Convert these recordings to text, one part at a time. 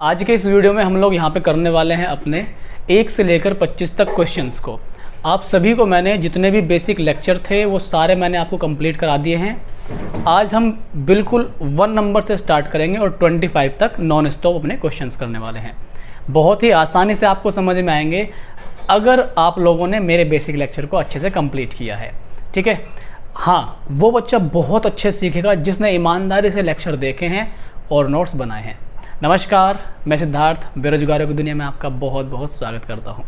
आज के इस वीडियो में हम लोग यहाँ पे करने वाले हैं अपने 1 से लेकर 25 तक क्वेश्चंस को। आप सभी को मैंने जितने भी बेसिक लेक्चर थे वो सारे मैंने आपको कंप्लीट करा दिए हैं। आज हम बिल्कुल 1 नंबर से स्टार्ट करेंगे और 25 तक नॉन स्टॉप अपने क्वेश्चंस करने वाले हैं। बहुत ही आसानी से आपको समझ में आएंगे अगर आप लोगों ने मेरे बेसिक लेक्चर को अच्छे से कंप्लीट किया है। ठीक है, हाँ, वो बच्चा बहुत अच्छे सीखेगा जिसने ईमानदारी से लेक्चर देखे हैं और नोट्स बनाए हैं। नमस्कार, मैं सिद्धार्थ बेरोजगारों की दुनिया में आपका बहुत बहुत स्वागत करता हूं।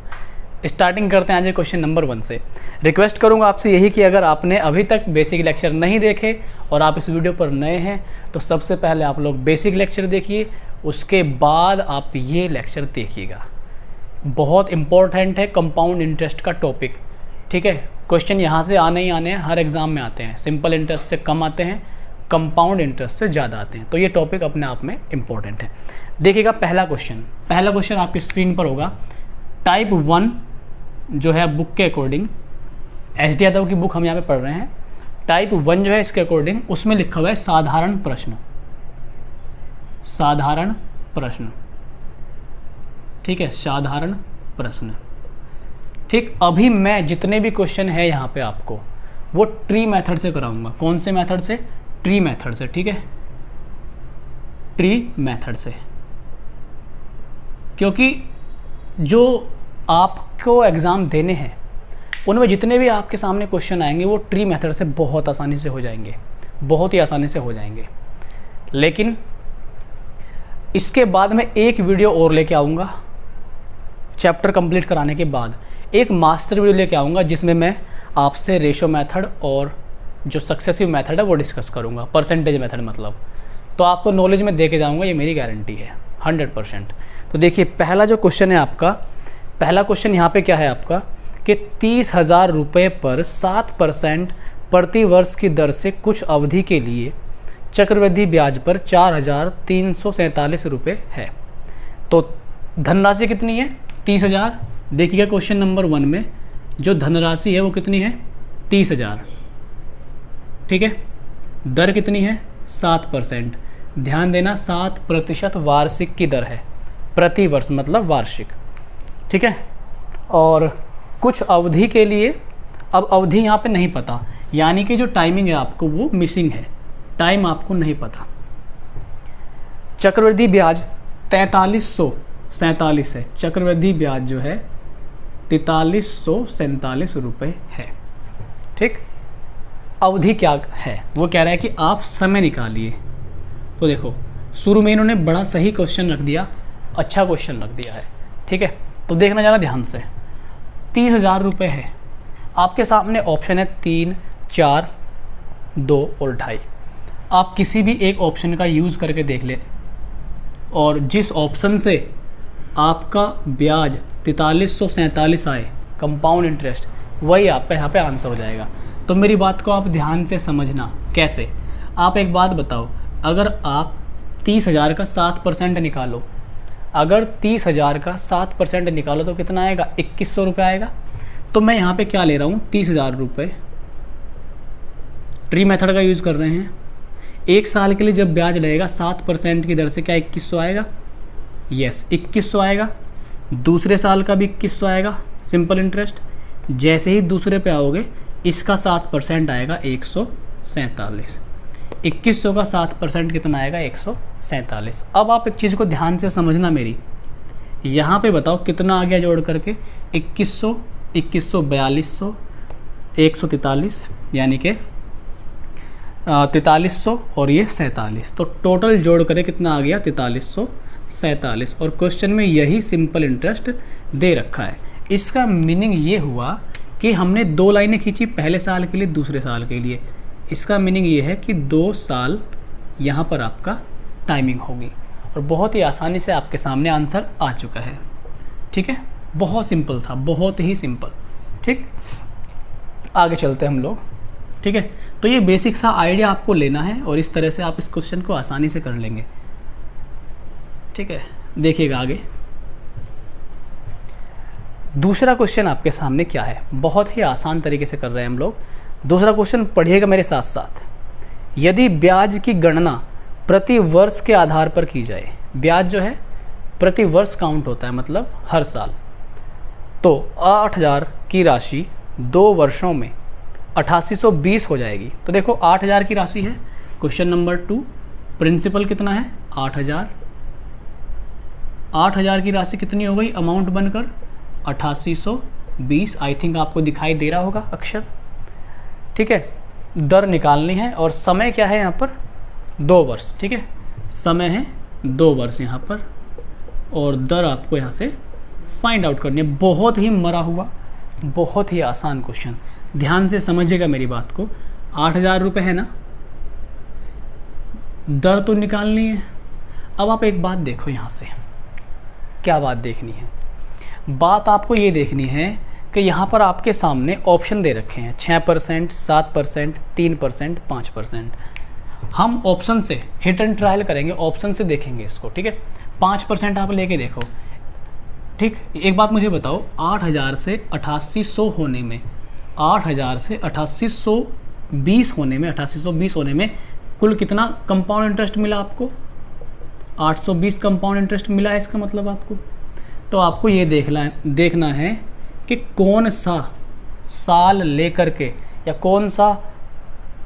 स्टार्टिंग करते हैं आज क्वेश्चन नंबर 1 से। रिक्वेस्ट करूंगा आपसे यही कि अगर आपने अभी तक बेसिक लेक्चर नहीं देखे और आप इस वीडियो पर नए हैं तो सबसे पहले आप लोग बेसिक लेक्चर देखिए, उसके बाद आप ये लेक्चर देखिएगा। बहुत इंपॉर्टेंट है कंपाउंड इंटरेस्ट का टॉपिक। ठीक है, क्वेश्चन यहाँ से आने ही आने हैं, हर एग्ज़ाम में आते हैं। सिंपल इंटरेस्ट से कम आते हैं, कंपाउंड इंटरेस्ट से ज़्यादा आते हैं, तो ये टॉपिक अपने आप में इम्पोर्टेंट है। देखिएगा पहला क्वेश्चन आपकी स्क्रीन पर होगा। टाइप 1 जो है बुक के अकॉर्डिंग, एस डी यादव की बुक हम यहाँ पे पढ़ रहे हैं। टाइप 1 जो है इसके अकॉर्डिंग उसमें लिखा हुआ है साधारण प्रश्न। साधारण प्रश्न, ठीक है, साधारण प्रश्न। ठीक, अभी मैं जितने भी क्वेश्चन है यहाँ पे आपको वो ट्री मेथड से कराऊंगा। कौन से मेथड से? ट्री मेथड से। ठीक है, ट्री मेथड से, क्योंकि जो आपको एग्ज़ाम देने हैं उनमें जितने भी आपके सामने क्वेश्चन आएंगे वो ट्री मेथड से बहुत आसानी से हो जाएंगे, बहुत ही आसानी से हो जाएंगे। लेकिन इसके बाद मैं एक वीडियो और लेके आऊँगा, चैप्टर कंप्लीट कराने के बाद एक मास्टर वीडियो लेके आऊँगा जिसमें मैं आपसे रेशो मेथड और जो सक्सेसिव मेथड है वो डिस्कस करूँगा, परसेंटेज मेथड मतलब। तो आपको नॉलेज में दे के जाऊँगा, ये मेरी गारंटी है 100%। तो देखिए पहला जो क्वेश्चन है आपका, पहला क्वेश्चन यहाँ पे क्या है आपका कि 30,000 रुपये पर 7% प्रति वर्ष की दर से कुछ अवधि के लिए चक्रवृद्धि ब्याज पर 4,347 रुपये है। तो धनराशि कितनी है? 30,000। देखिएगा क्वेश्चन नंबर 1 में जो धनराशि है वो कितनी है? 30,000। ठीक है, दर कितनी है? 7%। ध्यान देना 7% वार्षिक की दर है, प्रति वर्ष मतलब वार्षिक। ठीक है, और कुछ अवधि के लिए, अब अवधि यहाँ पे नहीं पता, यानी कि जो टाइमिंग है आपको वो मिसिंग है, टाइम आपको नहीं पता। चक्रवृद्धि ब्याज 4347 है, चक्रवृद्धि ब्याज जो है 4347 रुपये है। ठीक, अवधि क्या है वो कह रहा है कि आप समय निकालिए। तो देखो शुरू में इन्होंने बड़ा सही क्वेश्चन रख दिया, अच्छा क्वेश्चन रख दिया है। ठीक है, तो देखना जाना ध्यान से। 30,000 रुपये है, आपके सामने ऑप्शन है 3, 4, 2 और 2.5। आप किसी भी एक ऑप्शन का यूज़ करके देख ले और जिस ऑप्शन से आपका ब्याज 4347 आए कंपाउंड इंटरेस्ट, वही आपका यहाँ पे आंसर हो जाएगा। तो मेरी बात को आप ध्यान से समझना। कैसे? आप एक बात बताओ, अगर आप 30,000 का 7% निकालो, अगर 30,000 का 7% निकालो तो कितना आएगा? 2100 रुपये आएगा। तो मैं यहाँ पे क्या ले रहा हूँ? 30,000 रुपये, ट्री मेथड का यूज़ कर रहे हैं। एक साल के लिए जब ब्याज लगेगा 7% की दर से, क्या 2100 आएगा? यस, 2100 आएगा। दूसरे साल का भी 2100 आएगा, सिंपल इंटरेस्ट। जैसे ही दूसरे पे आओगे इसका 7% आएगा 147। 2100 का 7% कितना आएगा? 147। अब आप एक चीज़ को ध्यान से समझना मेरी, यहाँ पे बताओ कितना आ गया जोड़ करके? 2100, 2100, 4200, 143, यानी कि 4300 और ये 47। तो टोटल जोड़ करें कितना आ गया? 4347। और क्वेश्चन में यही सिंपल इंटरेस्ट दे रखा है। इसका मीनिंग ये हुआ कि हमने 2 लाइनें खींची, पहले साल के लिए, दूसरे साल के लिए। इसका मीनिंग ये है कि 2 साल यहाँ पर आपका टाइमिंग होगी और बहुत ही आसानी से आपके सामने आंसर आ चुका है। ठीक है, बहुत सिंपल था, बहुत ही सिंपल। ठीक, आगे चलते हैं हम लोग। ठीक है, तो ये बेसिक सा आइडिया आपको लेना है और इस तरह से आप इस क्वेश्चन को आसानी से कर लेंगे। ठीक है, देखिएगा आगे। दूसरा क्वेश्चन आपके सामने क्या है, बहुत ही आसान तरीके से कर रहे हैं हम लोग। दूसरा क्वेश्चन पढ़िएगा मेरे साथ साथ। यदि ब्याज की गणना प्रति वर्ष के आधार पर की जाए, ब्याज जो है प्रति वर्ष काउंट होता है, मतलब हर साल। तो 8000 की राशि 2 वर्षों में 8820 हो जाएगी। तो देखो 8000 की राशि है, क्वेश्चन नंबर 2 प्रिंसिपल कितना है 8000, 8000 की राशि कितनी हो गई अमाउंट बनकर 8820। आई थिंक आपको दिखाई दे रहा होगा अक्षर, ठीक है। दर निकालनी है और समय क्या है यहाँ पर 2 वर्ष, ठीक है, समय है 2 वर्ष यहाँ पर, और दर आपको यहाँ से फाइंड आउट करनी है। बहुत ही मरा हुआ, बहुत ही आसान क्वेश्चन, ध्यान से समझिएगा मेरी बात को। 8000 रुपये है ना, दर तो निकालनी है। अब आप एक बात देखो यहाँ से, क्या बात देखनी है, बात आपको ये देखनी है कि यहाँ पर आपके सामने ऑप्शन दे रखे हैं 6%, 7%, 3%, 5%। हम ऑप्शन से हिट एंड ट्रायल करेंगे, ऑप्शन से देखेंगे इसको, ठीक है। 5% आप लेके देखो, ठीक। एक बात मुझे बताओ, 8000 से 8800 होने में, 8000 से 8820 होने में, 8820 होने में कुल कितना कंपाउंड इंटरेस्ट मिला आपको 820 कंपाउंड इंटरेस्ट मिला है इसका मतलब आपको। तो आपको ये देखना है कि कौन सा साल लेकर के या कौन सा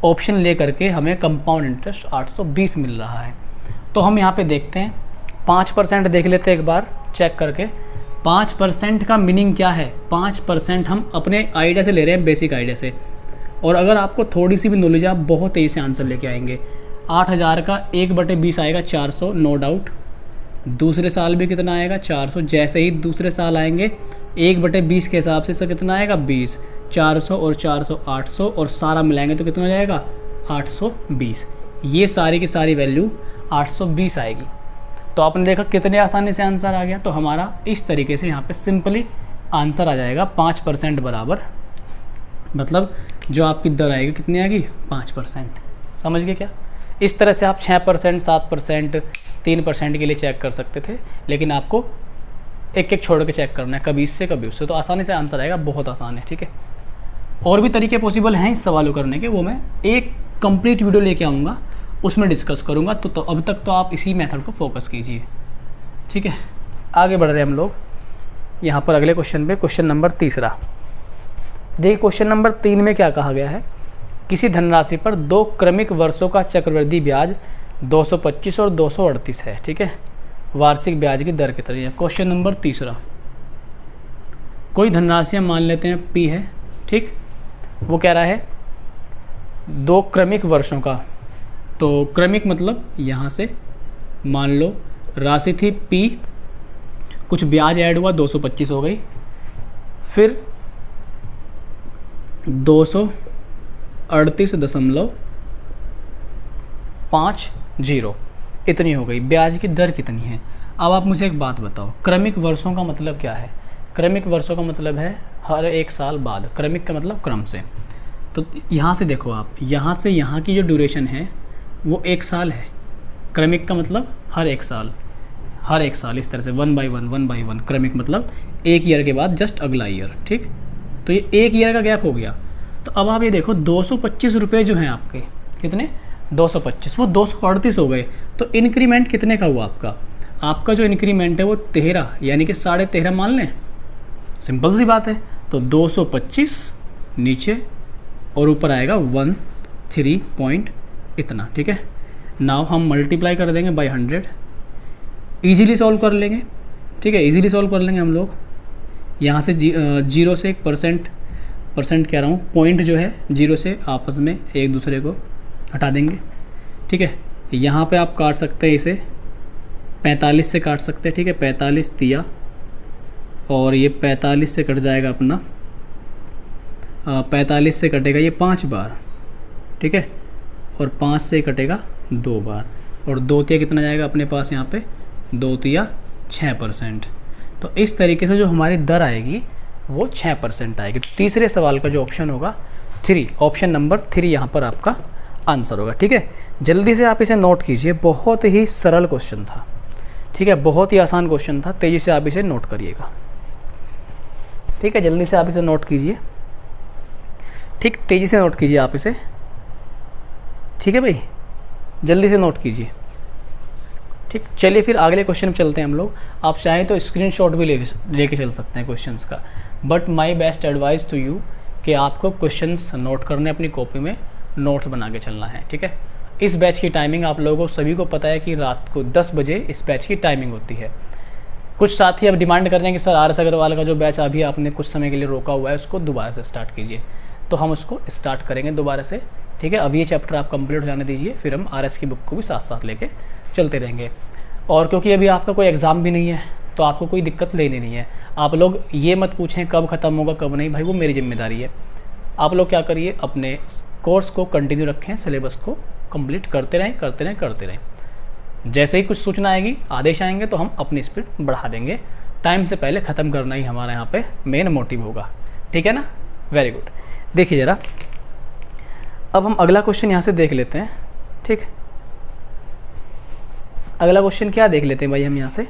ऑप्शन लेकर के हमें कंपाउंड इंटरेस्ट 820 मिल रहा है। तो हम यहाँ पे देखते हैं 5% देख लेते हैं एक बार चेक करके। 5% का मीनिंग क्या है, 5% हम अपने आइडिया से ले रहे हैं, बेसिक आइडिया से, और अगर आपको थोड़ी सी भी नॉलेज है आप बहुत तेज़ी से आंसर लेके आएंगे। 8000 का 1/20 आएगा 400, नो डाउट। दूसरे साल भी कितना आएगा 400, जैसे ही दूसरे साल आएंगे 1/20 के हिसाब से कितना आएगा 20, 400 और 400 800, और सारा मिलाएंगे तो कितना हो जाएगा 820। ये सारी की सारी वैल्यू 820 आएगी। तो आपने देखा कितने आसानी से आंसर आ गया। तो हमारा इस तरीके से यहाँ पे सिंपली आंसर आ जाएगा 5% बराबर, मतलब जो आपकी दर आएगी कितनी आएगी 5%। समझ गए क्या? इस तरह से आप 6%, 7%, 3% के लिए चेक कर सकते थे, लेकिन आपको एक एक छोड़ के चेक करना है, कभी इससे कभी उससे, तो आसानी से आंसर आएगा, बहुत आसान है, ठीक है। और भी तरीके पॉसिबल हैं इस सवालों करने के, वो मैं एक कंप्लीट वीडियो लेके आऊँगा, उसमें डिस्कस करूँगा। तो अब तक तो आप इसी मेथड को फोकस कीजिए, ठीक है। आगे बढ़ रहे हैं हम लोग यहाँ पर अगले क्वेश्चन पे, क्वेश्चन नंबर 3। देखिए क्वेश्चन नंबर 3 में क्या कहा गया है, किसी धनराशि पर 2 क्रमिक वर्षों का चक्रवृद्धि ब्याज 225 और 238 है, ठीक है। वार्षिक ब्याज की दर कितनी है। क्वेश्चन नंबर 3, कोई धनराशि हम मान लेते हैं P है, ठीक। वो कह रहा है 2 क्रमिक वर्षों का, तो क्रमिक मतलब यहाँ से मान लो राशि थी P, कुछ ब्याज ऐड हुआ 225 हो गई, फिर 238.50 इतनी हो गई। ब्याज की दर कितनी है। अब आप मुझे एक बात बताओ, क्रमिक वर्षों का मतलब क्या है। क्रमिक वर्षों का मतलब है हर 1 साल बाद, क्रमिक का मतलब क्रम से। तो यहाँ से देखो आप, यहाँ से यहाँ की जो ड्यूरेशन है वो 1 साल है। क्रमिक का मतलब हर 1 साल, हर 1 साल, इस तरह से 1 by 1 क्रमिक मतलब 1 ईयर के बाद जस्ट अगला ईयर, ठीक। तो ये 1 ईयर का गैप हो गया। तो अब आप ये देखो 225 रुपये जो हैं आपके, कितने 225, वो 238 हो गए। तो इंक्रीमेंट कितने का हुआ आपका, आपका जो इंक्रीमेंट है वो 13 यानी कि 13.5 मान लें, सिंपल सी बात है। तो 225 नीचे और ऊपर आएगा 13 पॉइंट इतना, ठीक है। नाउ हम मल्टीप्लाई कर देंगे बाय 100, ईजीली सॉल्व कर लेंगे, ठीक है, ईजीली सॉल्व कर लेंगे हम लोग। यहाँ से 0 से 1% कह रहा हूँ, पॉइंट जो है 0 से आपस में एक दूसरे को हटा देंगे, ठीक है। यहाँ पे आप काट सकते हैं इसे 45 से काट सकते हैं, ठीक है, 45 तिया, और ये 45 से कट जाएगा अपना 45 से कटेगा ये 5 बार, ठीक है, और 5 से कटेगा 2 बार, और 2 तिया कितना जाएगा अपने पास यहाँ पे 2 तिया 6%। तो इस तरीके से जो हमारी दर आएगी वो 6% आएगी। तो तीसरे सवाल का जो ऑप्शन होगा 3, ऑप्शन नंबर 3 यहाँ पर आपका आंसर होगा, ठीक है। जल्दी से आप इसे नोट कीजिए, बहुत ही सरल क्वेश्चन था, ठीक है, बहुत ही आसान क्वेश्चन था। तेज़ी से आप इसे नोट करिएगा, ठीक है, जल्दी से आप इसे नोट कीजिए, ठीक, तेज़ी से नोट कीजिए आप इसे, ठीक है भाई, जल्दी से नोट कीजिए। ठीक, चलिए फिर अगले क्वेश्चन पे चलते हैं हम लोग। आप चाहें तो स्क्रीनशॉट भी लेके चल सकते हैं क्वेश्चंस का, but my best advice to you कि आपको क्वेश्चंस नोट करने अपनी कॉपी में नोट्स बना के चलना है। ठीक है, इस बैच की टाइमिंग आप लोगों को सभी को पता है कि रात को 10 बजे इस बैच की टाइमिंग होती है। कुछ साथी अब डिमांड कर रहे हैं कि सर RS अग्रवाल का जो बैच अभी आपने कुछ समय के लिए रोका हुआ है उसको दोबारा से स्टार्ट कीजिए, तो हम उसको स्टार्ट करेंगे दोबारा से। ठीक है, अब ये चैप्टर आप कंप्लीट हो जाने दीजिए, फिर हम RS की बुक को भी साथ साथ लेके चलते रहेंगे। और क्योंकि अभी आपका कोई एग्ज़ाम भी नहीं है तो आपको कोई दिक्कत लेनी नहीं है। आप लोग ये मत पूछें कब ख़त्म होगा कब नहीं, भाई वो मेरी जिम्मेदारी है। आप लोग क्या करिए, अपने कोर्स को कंटिन्यू रखें, सिलेबस को कंप्लीट करते रहें। जैसे ही कुछ सूचना आएगी, आदेश आएंगे तो हम अपनी स्पीड बढ़ा देंगे। टाइम से पहले ख़त्म करना ही हमारा यहाँ पे मेन मोटिव होगा। ठीक है ना, वेरी गुड। देखिए ज़रा, अब हम अगला क्वेश्चन यहाँ से देख लेते हैं। ठीक, अगला क्वेश्चन क्या देख लेते हैं भाई हम यहाँ से।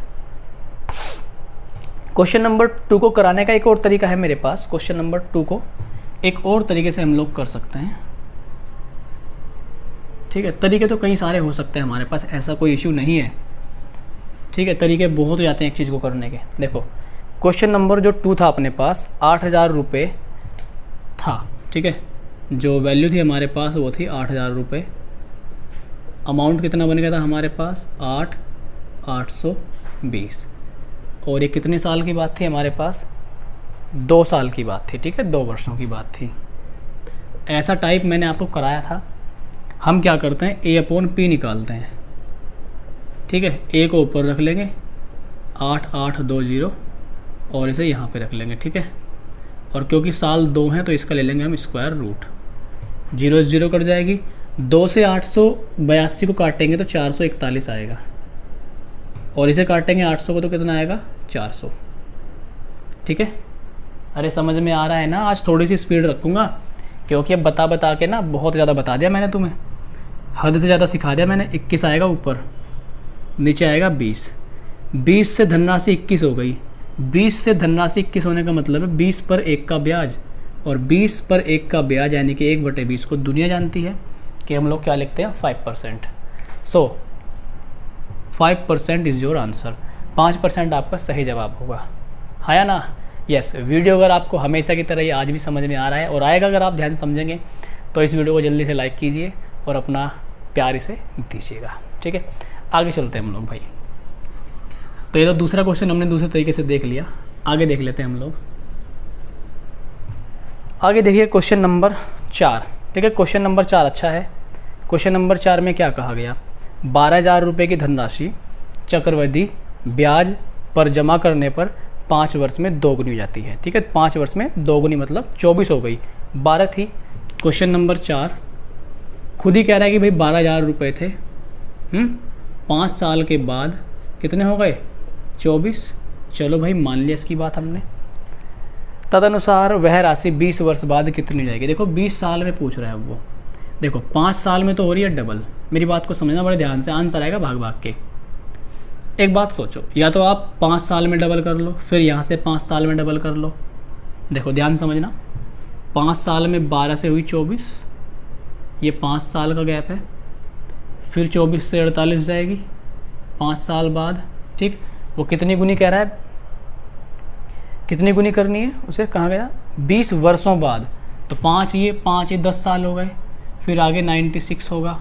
क्वेश्चन नंबर 2 को कराने का एक और तरीका है मेरे पास। क्वेश्चन नंबर 2 को एक और तरीके से हम लोग कर सकते हैं। ठीक है, तरीके तो कई सारे हो सकते हैं हमारे पास, ऐसा कोई इशू नहीं है। ठीक है, तरीके बहुत हो जाते हैं एक चीज़ को करने के। देखो, क्वेश्चन नंबर जो 2 था अपने पास 8000 रुपये था। ठीक है, जो वैल्यू थी हमारे पास वो थी 8000 रुपये। अमाउंट कितना बन गया था हमारे पास 8,820। और ये कितने साल की बात थी हमारे पास, 2 साल की बात थी। ठीक है, 2 वर्षों की बात थी। ऐसा टाइप मैंने आपको कराया था। हम क्या करते हैं, A/P निकालते हैं। ठीक है, A को ऊपर रख लेंगे 8820 और इसे यहाँ पे रख लेंगे। ठीक है, और क्योंकि साल 2 हैं तो इसका ले लेंगे हम स्क्वायर रूट। 0 0 कट जाएगी। 2 से 882 को काटेंगे तो 441 आएगा, और इसे काटेंगे 800 को तो कितना आएगा 400। ठीक है, अरे समझ में आ रहा है ना। आज थोड़ी सी स्पीड रखूँगा क्योंकि अब बता के ना बहुत ज़्यादा बता दिया मैंने तुम्हें, हद से ज़्यादा सिखा दिया मैंने। 21 आएगा ऊपर, नीचे आएगा 20। 20 से धनराशि 21 हो गई। 20 से धनराशि 21 होने का मतलब है 20 पर 1 का ब्याज, और 20 पर 1 का ब्याज यानी कि 1/20 को दुनिया जानती है कि हम लोग क्या लिखते हैं 5%। सो 5% इज़ योर आंसर। 5% आपका सही जवाब होगा, हाँ या ना। यस, वीडियो अगर आपको हमेशा की तरह ये आज भी समझ में आ रहा है और आएगा अगर आप ध्यान से समझेंगे तो इस वीडियो को जल्दी से लाइक कीजिए और अपना प्यार इसे दीजिएगा। ठीक है, आगे चलते हैं हम लोग भाई। तो ये तो दूसरा क्वेश्चन हमने दूसरे तरीके से देख लिया, आगे देख लेते हैं हम लोग। आगे देखिए क्वेश्चन नंबर 4। ठीक है, क्वेश्चन नंबर 4 अच्छा है। क्वेश्चन नंबर 4 में क्या कहा गया, 12,000 रुपये की धनराशि चक्रवृद्धि ब्याज पर जमा करने पर 5 वर्ष में दोगुनी हो जाती है। ठीक है, 5 वर्ष में दोगुनी मतलब 24 हो गई, 12 थी। क्वेश्चन नंबर 4 खुद ही कह रहा है कि भाई 12,000 रुपये थे, 5 साल के बाद कितने हो गए 24। चलो भाई मान लिया इसकी बात हमने। तदनुसार वह राशि 20 वर्ष बाद कितनी हो जाएगी। देखो 20 साल में पूछ रहा है वो। देखो 5 साल में तो हो रही है डबल। मेरी बात को समझना बड़े ध्यान से, आंसर आएगा भाग भाग के। एक बात सोचो, या तो आप 5 साल में डबल कर लो, फिर यहाँ से 5 साल में डबल कर लो। देखो ध्यान समझना, 5 साल में 12 से हुई 24, ये 5 साल का गैप है। फिर 24 से 48 जाएगी 5 साल बाद। ठीक, वो कितनी गुनी कह रहा है, कितनी गुनी करनी है उसे, कहाँ गया 20 वर्षों बाद। तो 5 ये 10 साल हो गए। फिर आगे 96 होगा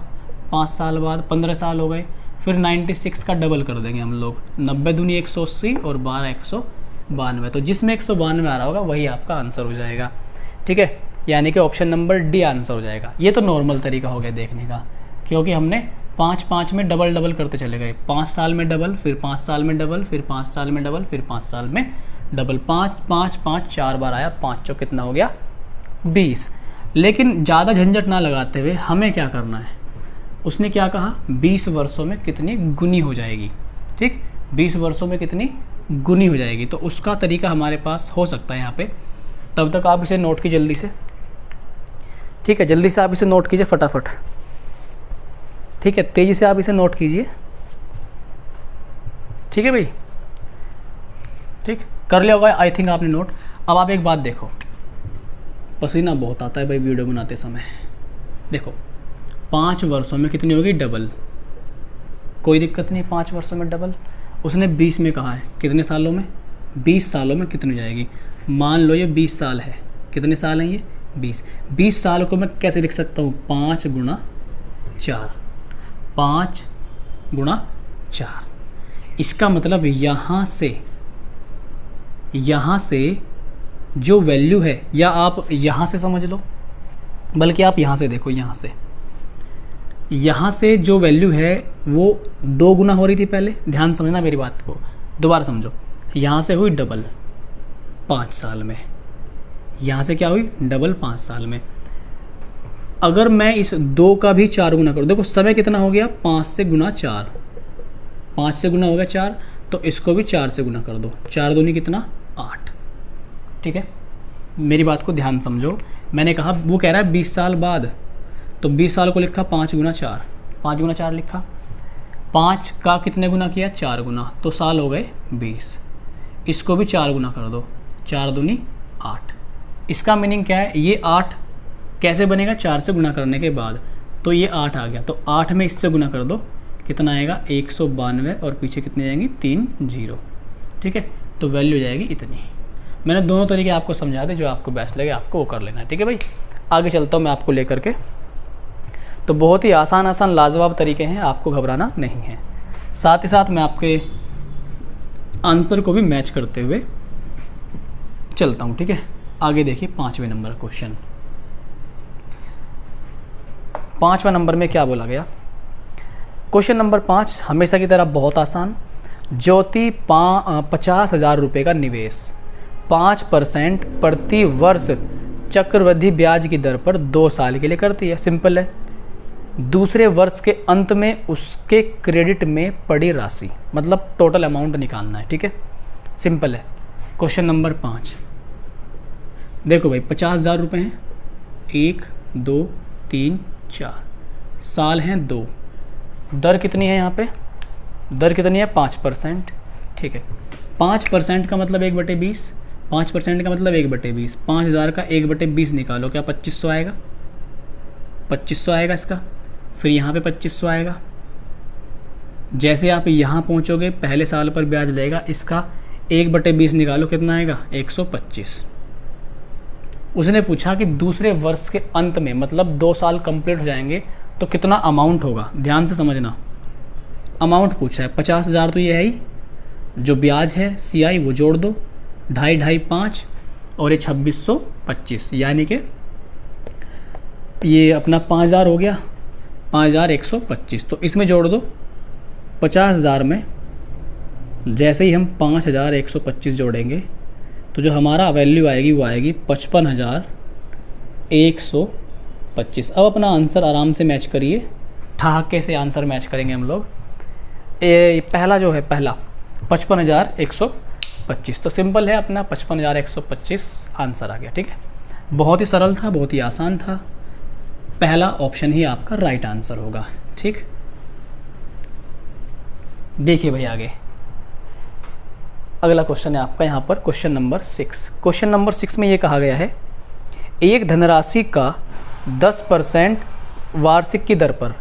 5 साल बाद, 15 साल हो गए। फिर 96 का डबल कर देंगे हम लोग, 90 दूनी 180 और 12 192। तो जिसमें 192 आ रहा होगा वही आपका आंसर हो जाएगा। ठीक है, यानी कि ऑप्शन नंबर डी आंसर हो जाएगा। ये तो नॉर्मल तरीका हो गया देखने का, क्योंकि हमने 5 में डबल करते चले गए। 5 साल में डबल, फिर 5 साल में डबल, फिर 5 साल में डबल, फिर 5 साल में डबल। 5 4 बार आया, 5 चौक कितना हो गया 20। लेकिन ज़्यादा झंझट ना लगाते हुए हमें क्या करना है, उसने क्या कहा 20 वर्षों में कितनी गुनी हो जाएगी। ठीक, 20 वर्षों में कितनी गुनी हो जाएगी, तो उसका तरीका हमारे पास हो सकता है यहाँ पे। तब तक आप इसे नोट कीजिए जल्दी से। ठीक है, जल्दी से आप इसे नोट कीजिए फटाफट। ठीक है, तेज़ी से आप इसे नोट कीजिए। ठीक है भाई, ठीक कर लिया होगा आई थिंक आपने नोट। अब आप एक बात देखो, पसीना बहुत आता है भाई वीडियो बनाते समय। देखो 5 वर्षों में कितनी होगी डबल, कोई दिक्कत नहीं, 5 वर्षों में डबल। उसने 20 में कहा है, कितने सालों में? 20 सालों में कितनी हो जाएगी? मान लो ये 20 साल है, कितने साल हैं ये? 20। 20 साल को मैं कैसे लिख सकता हूँ? 5 गुणा 4, 5 गुणा 4। इसका मतलब यहाँ से जो वैल्यू है, या आप यहाँ से समझ लो, बल्कि आप यहाँ से देखो, यहाँ से जो वैल्यू है वो 2 गुना हो रही थी पहले। ध्यान समझना मेरी बात को, दोबारा समझो। यहाँ से हुई डबल 5 साल में, यहाँ से क्या हुई? डबल 5 साल में। अगर मैं इस 2 का भी 4 गुना करूँ, देखो समय कितना हो गया? 5 से गुना 4, 5 से गुना हो गया 4, तो इसको भी 4 से गुना कर दो। 4 दूनी कितना? 8। ठीक है, मेरी बात को ध्यान समझो। मैंने कहा, वो कह रहा है 20 साल बाद, तो 20 साल को लिखा 5 गुना 4, 5 गुना 4 लिखा। 5 का कितने गुना किया? 4 गुना, तो साल हो गए 20। इसको भी 4 गुना कर दो, 4 दूनी 8। इसका मीनिंग क्या है? ये 8 कैसे बनेगा? 4 से गुना करने के बाद, तो ये 8 आ गया, तो 8 में इससे गुना कर दो, कितना आएगा? 192, और पीछे कितनी जाएंगी? 3 0। ठीक है, तो वैल्यू हो जाएगी इतनी। मैंने दोनों तरीके आपको समझा दे, जो आपको बेस्ट लगे आपको वो कर लेना है। ठीक है भाई, आगे चलता हूँ मैं आपको लेकर के। तो बहुत ही आसान लाजवाब तरीके हैं, आपको घबराना नहीं है। साथ ही साथ मैं आपके आंसर को भी मैच करते हुए चलता हूँ। ठीक है, आगे देखिए 5वें नंबर क्वेश्चन। 5वां नंबर में क्या बोला गया? क्वेश्चन नंबर 5 हमेशा की तरह बहुत आसान। ज्योति 50,000 रुपये का निवेश 5% प्रति वर्ष चक्रवृद्धि ब्याज की दर पर 2 साल के लिए करती है। सिंपल है। दूसरे वर्ष के अंत में उसके क्रेडिट में पड़ी राशि, मतलब टोटल अमाउंट निकालना है। ठीक है, सिंपल है। क्वेश्चन नंबर 5, देखो भाई 50,000 रुपये हैं, 1 2 3 4, साल हैं 2, दर कितनी है? यहाँ पे दर कितनी है? 5%। ठीक है, 5% का मतलब 1/20, 5% का मतलब 1/20। 5,000 का 1/20 निकालो, क्या 2500 आएगा? 2500 आएगा इसका। फिर यहाँ पे 2500 आएगा। जैसे आप यहाँ पहुँचोगे पहले साल पर ब्याज लगेगा, इसका 1/20 निकालो, कितना आएगा? 125। उसने पूछा कि दूसरे वर्ष के अंत में, मतलब 2 साल कंप्लीट हो जाएंगे तो कितना अमाउंट होगा। ध्यान से समझना, अमाउंट पूछा है। 50,000 तो ये है ही, जो ब्याज है CI वो जोड़ दो, 2.5 5, और ये 2625, यानी कि ये अपना 5,000 हो गया, 5,125। तो इसमें जोड़ दो 50,000 में। जैसे ही हम 5,125 जोड़ेंगे तो जो हमारा वैल्यू आएगी वो आएगी 55,125। अब अपना आंसर आराम से मैच करिए, ठहाके से आंसर मैच करेंगे हम लोग। पहला जो है, पहला 55,125, तो सिंपल है अपना 55,125 आंसर आ गया। ठीक है, बहुत ही सरल था, बहुत ही आसान था। पहला ऑप्शन ही आपका राइट आंसर होगा। ठीक, देखिए भाई आगे अगला क्वेश्चन है आपका यहाँ पर क्वेश्चन नंबर 6। क्वेश्चन नंबर 6 में ये कहा गया है, एक धनराशि का 10% वार्षिक की दर पर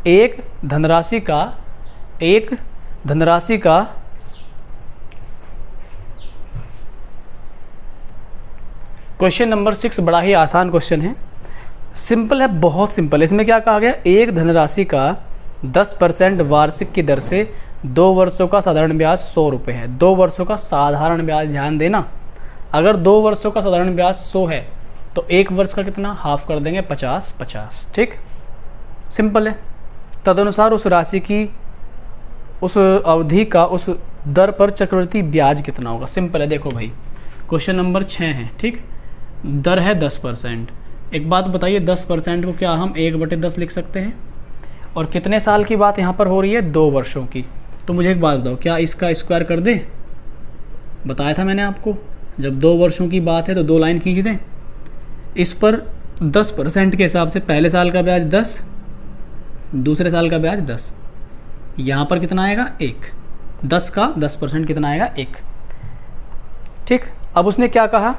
एक धनराशि का क्वेश्चन नंबर 6 बड़ा ही आसान क्वेश्चन है, सिंपल है, बहुत सिंपल है। इसमें क्या कहा गया? एक धनराशि का 10% वार्षिक की दर से 2 वर्षों का साधारण ब्याज 100 रुपये है। 2 वर्षों का साधारण ब्याज, ध्यान देना, अगर 2 वर्षों का साधारण ब्याज 100 है तो 1 वर्ष का कितना? हाफ कर देंगे, 50-50। ठीक, सिंपल है। तदनुसार उस राशि की, उस अवधि का, उस दर पर चक्रवृद्धि ब्याज कितना होगा? सिंपल है। देखो भाई क्वेश्चन नंबर 6 है। ठीक, दर है 10%। एक बात बताइए, 10% को क्या हम 1/10 लिख सकते हैं? और कितने साल की बात यहाँ पर हो रही है? 2 वर्षों की। तो मुझे एक बात बताओ, क्या इसका स्क्वायर कर दें? बताया था मैंने आपको, जब 2 वर्षों की बात है तो 2 लाइन खींच दें। इस पर 10% के हिसाब से पहले साल का ब्याज 10, दूसरे साल का ब्याज 10, यहाँ पर कितना आएगा? 1। 10 का 10% कितना आएगा? 1। ठीक, अब उसने क्या कहा?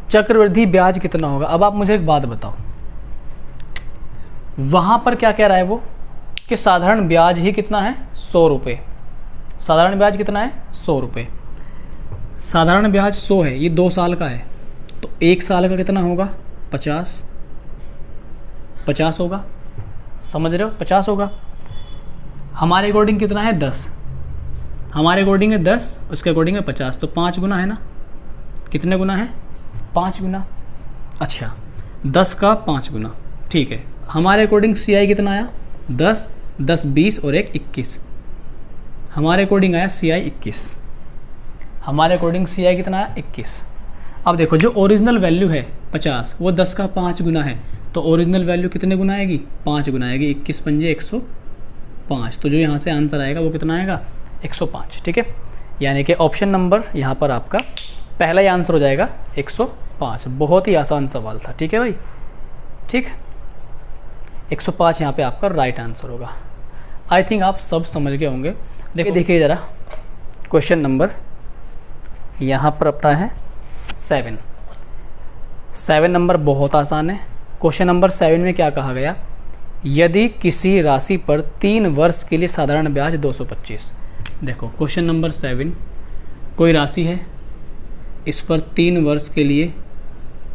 चक्रवृद्धि ब्याज कितना होगा। अब आप मुझे एक बात बताओ, वहाँ पर क्या कह रहा है वो? कि साधारण ब्याज ही कितना है, 100 रुपये। साधारण ब्याज कितना है, 100 रुपये। साधारण ब्याज 100 है, ये 2 साल का है, तो 1 साल का कितना होगा, 50 होगा। समझ रहे हो, 50 होगा। हमारे अकॉर्डिंग कितना है, 10। हमारे अकॉर्डिंग है 10, उसके अकॉर्डिंग है 50, तो 5 गुना है ना। कितने गुना है, 5 गुना। अच्छा, 10 का 5 गुना, ठीक है। हमारे अकॉर्डिंग CI कितना आया, 10, 10 20 और 1 21। हमारे अकॉर्डिंग आया CI 21। हमारे अकॉर्डिंग CI कितना आया, 21। अब देखो, जो ओरिजिनल वैल्यू है 50, वो 10 का 5 गुना है, तो ओरिजिनल वैल्यू कितने गुना आएगी, 5 गुना आएगी। 21 पंजे 105, तो जो यहाँ से आंसर आएगा वो कितना आएगा, 105। ठीक है, यानी कि ऑप्शन नंबर यहाँ पर आपका पहला ही आंसर हो जाएगा 105। बहुत ही आसान सवाल था। ठीक है भाई, ठीक, 105 यहाँ पे आपका राइट आंसर होगा। आई थिंक आप सब समझ गए होंगे। देखिए ज़रा, क्वेश्चन नंबर यहाँ पर अपना है 7 नंबर बहुत आसान है। क्वेश्चन नंबर 7 में क्या कहा गया, यदि किसी राशि पर 3 वर्ष के लिए साधारण ब्याज 225। देखो, क्वेश्चन नंबर 7, कोई राशि है, इस पर 3 वर्ष के लिए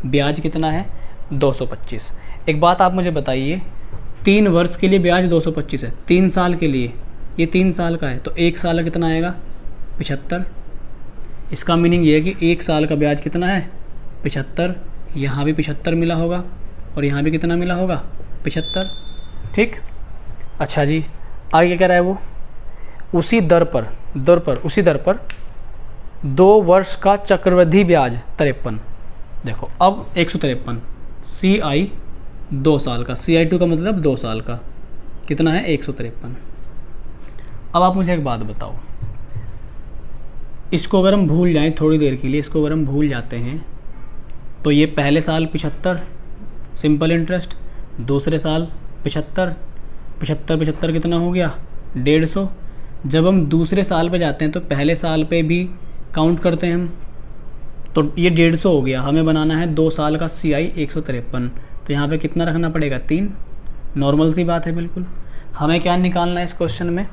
ब्याज कितना है, 225। एक बात आप मुझे बताइए, 3 वर्ष के लिए ब्याज 225 है, 3 साल के लिए, ये 3 साल का है, तो 1 साल का कितना आएगा, 75। इसका मीनिंग ये है कि 1 साल का ब्याज कितना है, 75। यहाँ भी 75 मिला होगा और यहाँ भी कितना मिला होगा, 75। ठीक, अच्छा जी, आगे क्या रहा है वो, उसी दर पर 2 वर्ष का चक्रवृद्धि ब्याज 53। देखो, अब 153, CI 2 साल का, CI2 का मतलब 2 साल का, कितना है, 153। अब आप मुझे एक बात बताओ, इसको अगर हम भूल जाएं थोड़ी देर के लिए, इसको अगर हम भूल जाते हैं, तो ये पहले साल 75 सिंपल इंटरेस्ट, दूसरे साल 75 कितना हो गया, 150। जब हम दूसरे साल पे जाते हैं तो पहले साल पे भी काउंट करते हैं हम, तो ये 150 हो गया। हमें बनाना है 2 साल का CI 153, तो यहाँ पे कितना रखना पड़ेगा, 3। नॉर्मल सी बात है बिल्कुल। हमें क्या निकालना है इस क्वेश्चन में,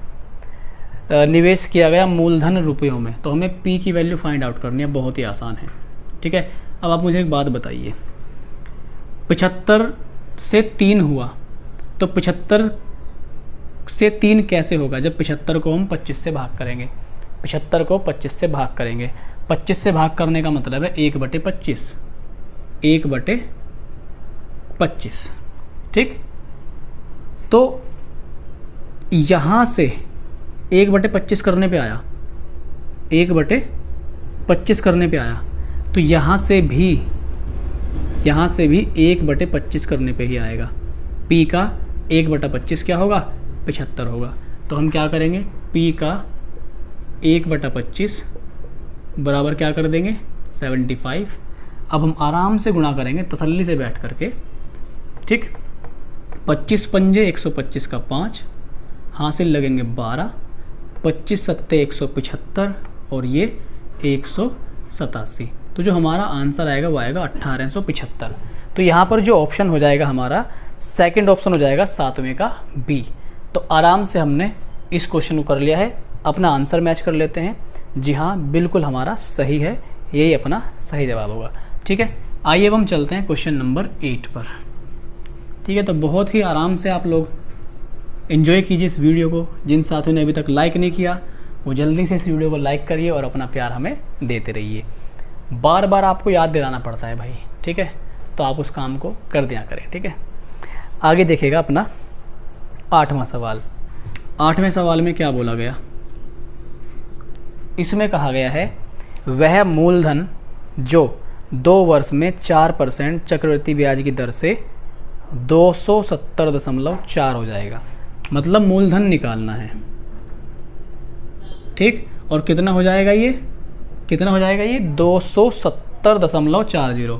निवेश किया गया मूलधन रुपयों में, तो हमें P की वैल्यू फाइंड आउट करनी है, बहुत ही आसान है। ठीक है, अब आप मुझे एक बात बताइए, 75 से 3 हुआ, तो 75 से 3 कैसे होगा, जब 75 को हम 25 से भाग करेंगे। 75 को 25 से भाग करेंगे, 25 से भाग करने का मतलब है 1/25, 1/25। ठीक, तो यहाँ से 1/25 करने पे आया, 1/25 करने पे आया, तो यहाँ से भी 1/25 करने पे ही आएगा। P का 1/25 क्या होगा, 75 होगा। तो हम क्या करेंगे, P का 1/25 बराबर क्या कर देंगे, 75। अब हम आराम से गुणा करेंगे तसल्ली से बैठ करके। ठीक, 25 पंजे 125 का 5, हासिल लगेंगे 12, 25 सत्ते 175 और ये 187। तो जो हमारा आंसर आएगा वो आएगा 1875। तो यहाँ पर जो ऑप्शन हो जाएगा हमारा, सेकंड ऑप्शन हो जाएगा 7वें का B। तो आराम से हमने इस क्वेश्चन को कर लिया है। अपना आंसर मैच कर लेते हैं। जी हाँ, बिल्कुल हमारा सही है, यही अपना सही जवाब होगा। ठीक है, आइए अब हम चलते हैं क्वेश्चन नंबर 8 पर। ठीक है, तो बहुत ही आराम से आप लोग एंजॉय कीजिए इस वीडियो को। जिन साथियों ने अभी तक लाइक नहीं किया, वो जल्दी से इस वीडियो को लाइक करिए और अपना प्यार हमें देते रहिए। बार बार आपको याद दिलाना पड़ता है भाई, ठीक है, तो आप उस काम को कर दिया करें। ठीक है, आगे देखिएगा अपना 8वां सवाल। 8वें सवाल में क्या बोला गया, इसमें कहा गया है वह मूलधन जो 2 वर्ष में 4% चक्रवृद्धि ब्याज की दर से 270.4 हो जाएगा। मतलब मूलधन निकालना है। ठीक, और कितना हो जाएगा ये, 270.40,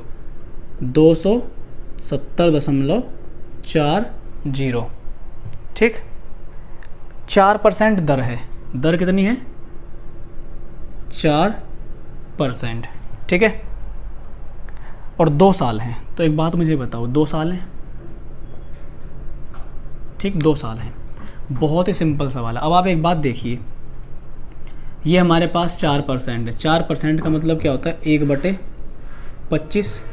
270.40। ठीक, 4% दर है, दर कितनी है, 4%। ठीक है, और 2 साल हैं। तो एक बात मुझे बताओ, 2 साल हैं, ठीक, 2 साल हैं, बहुत ही सिंपल सवाल है। अब आप एक बात देखिए, ये हमारे पास 4% है। 4% का मतलब क्या होता है? 1/25।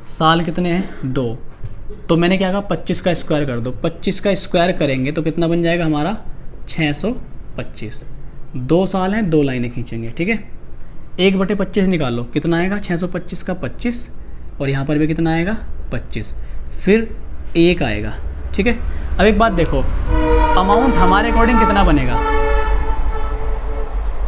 साल कितने हैं? 2। तो मैंने क्या कहा, 25 का स्क्वायर कर दो। 25 का स्क्वायर करेंगे तो कितना बन जाएगा हमारा? 625। 2 साल हैं, 2 लाइनें खींचेंगे, ठीक है। 1/25 निकालो, कितना आएगा? 625 का 25, और यहाँ पर भी कितना आएगा? 25, फिर 1 आएगा, ठीक है। अब एक बात देखो, अमाउंट हमारे अकॉर्डिंग कितना बनेगा?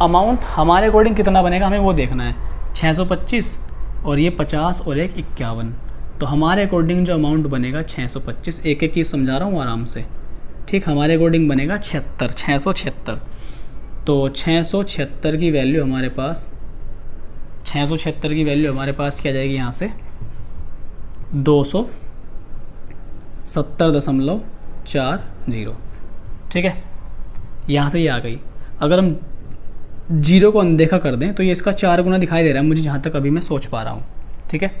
अमाउंट हमारे अकॉर्डिंग कितना बनेगा, हमें वो देखना है। 625 और ये 50 और एक 51, तो हमारे अकॉर्डिंग जो अमाउंट बनेगा 625। एक एक चीज़ समझा रहा हूँ आराम से, ठीक। हमारे अकॉर्डिंग बनेगा 76, 676। तो 676 की वैल्यू हमारे पास, 676 की वैल्यू हमारे पास क्या जाएगी यहाँ से? 270.40, ठीक है। यहाँ से ये आ गई। अगर हम जीरो को अनदेखा कर दें तो ये इसका 4 गुना दिखाई दे रहा है मुझे, जहाँ तक अभी मैं सोच पा रहा हूँ, ठीक है।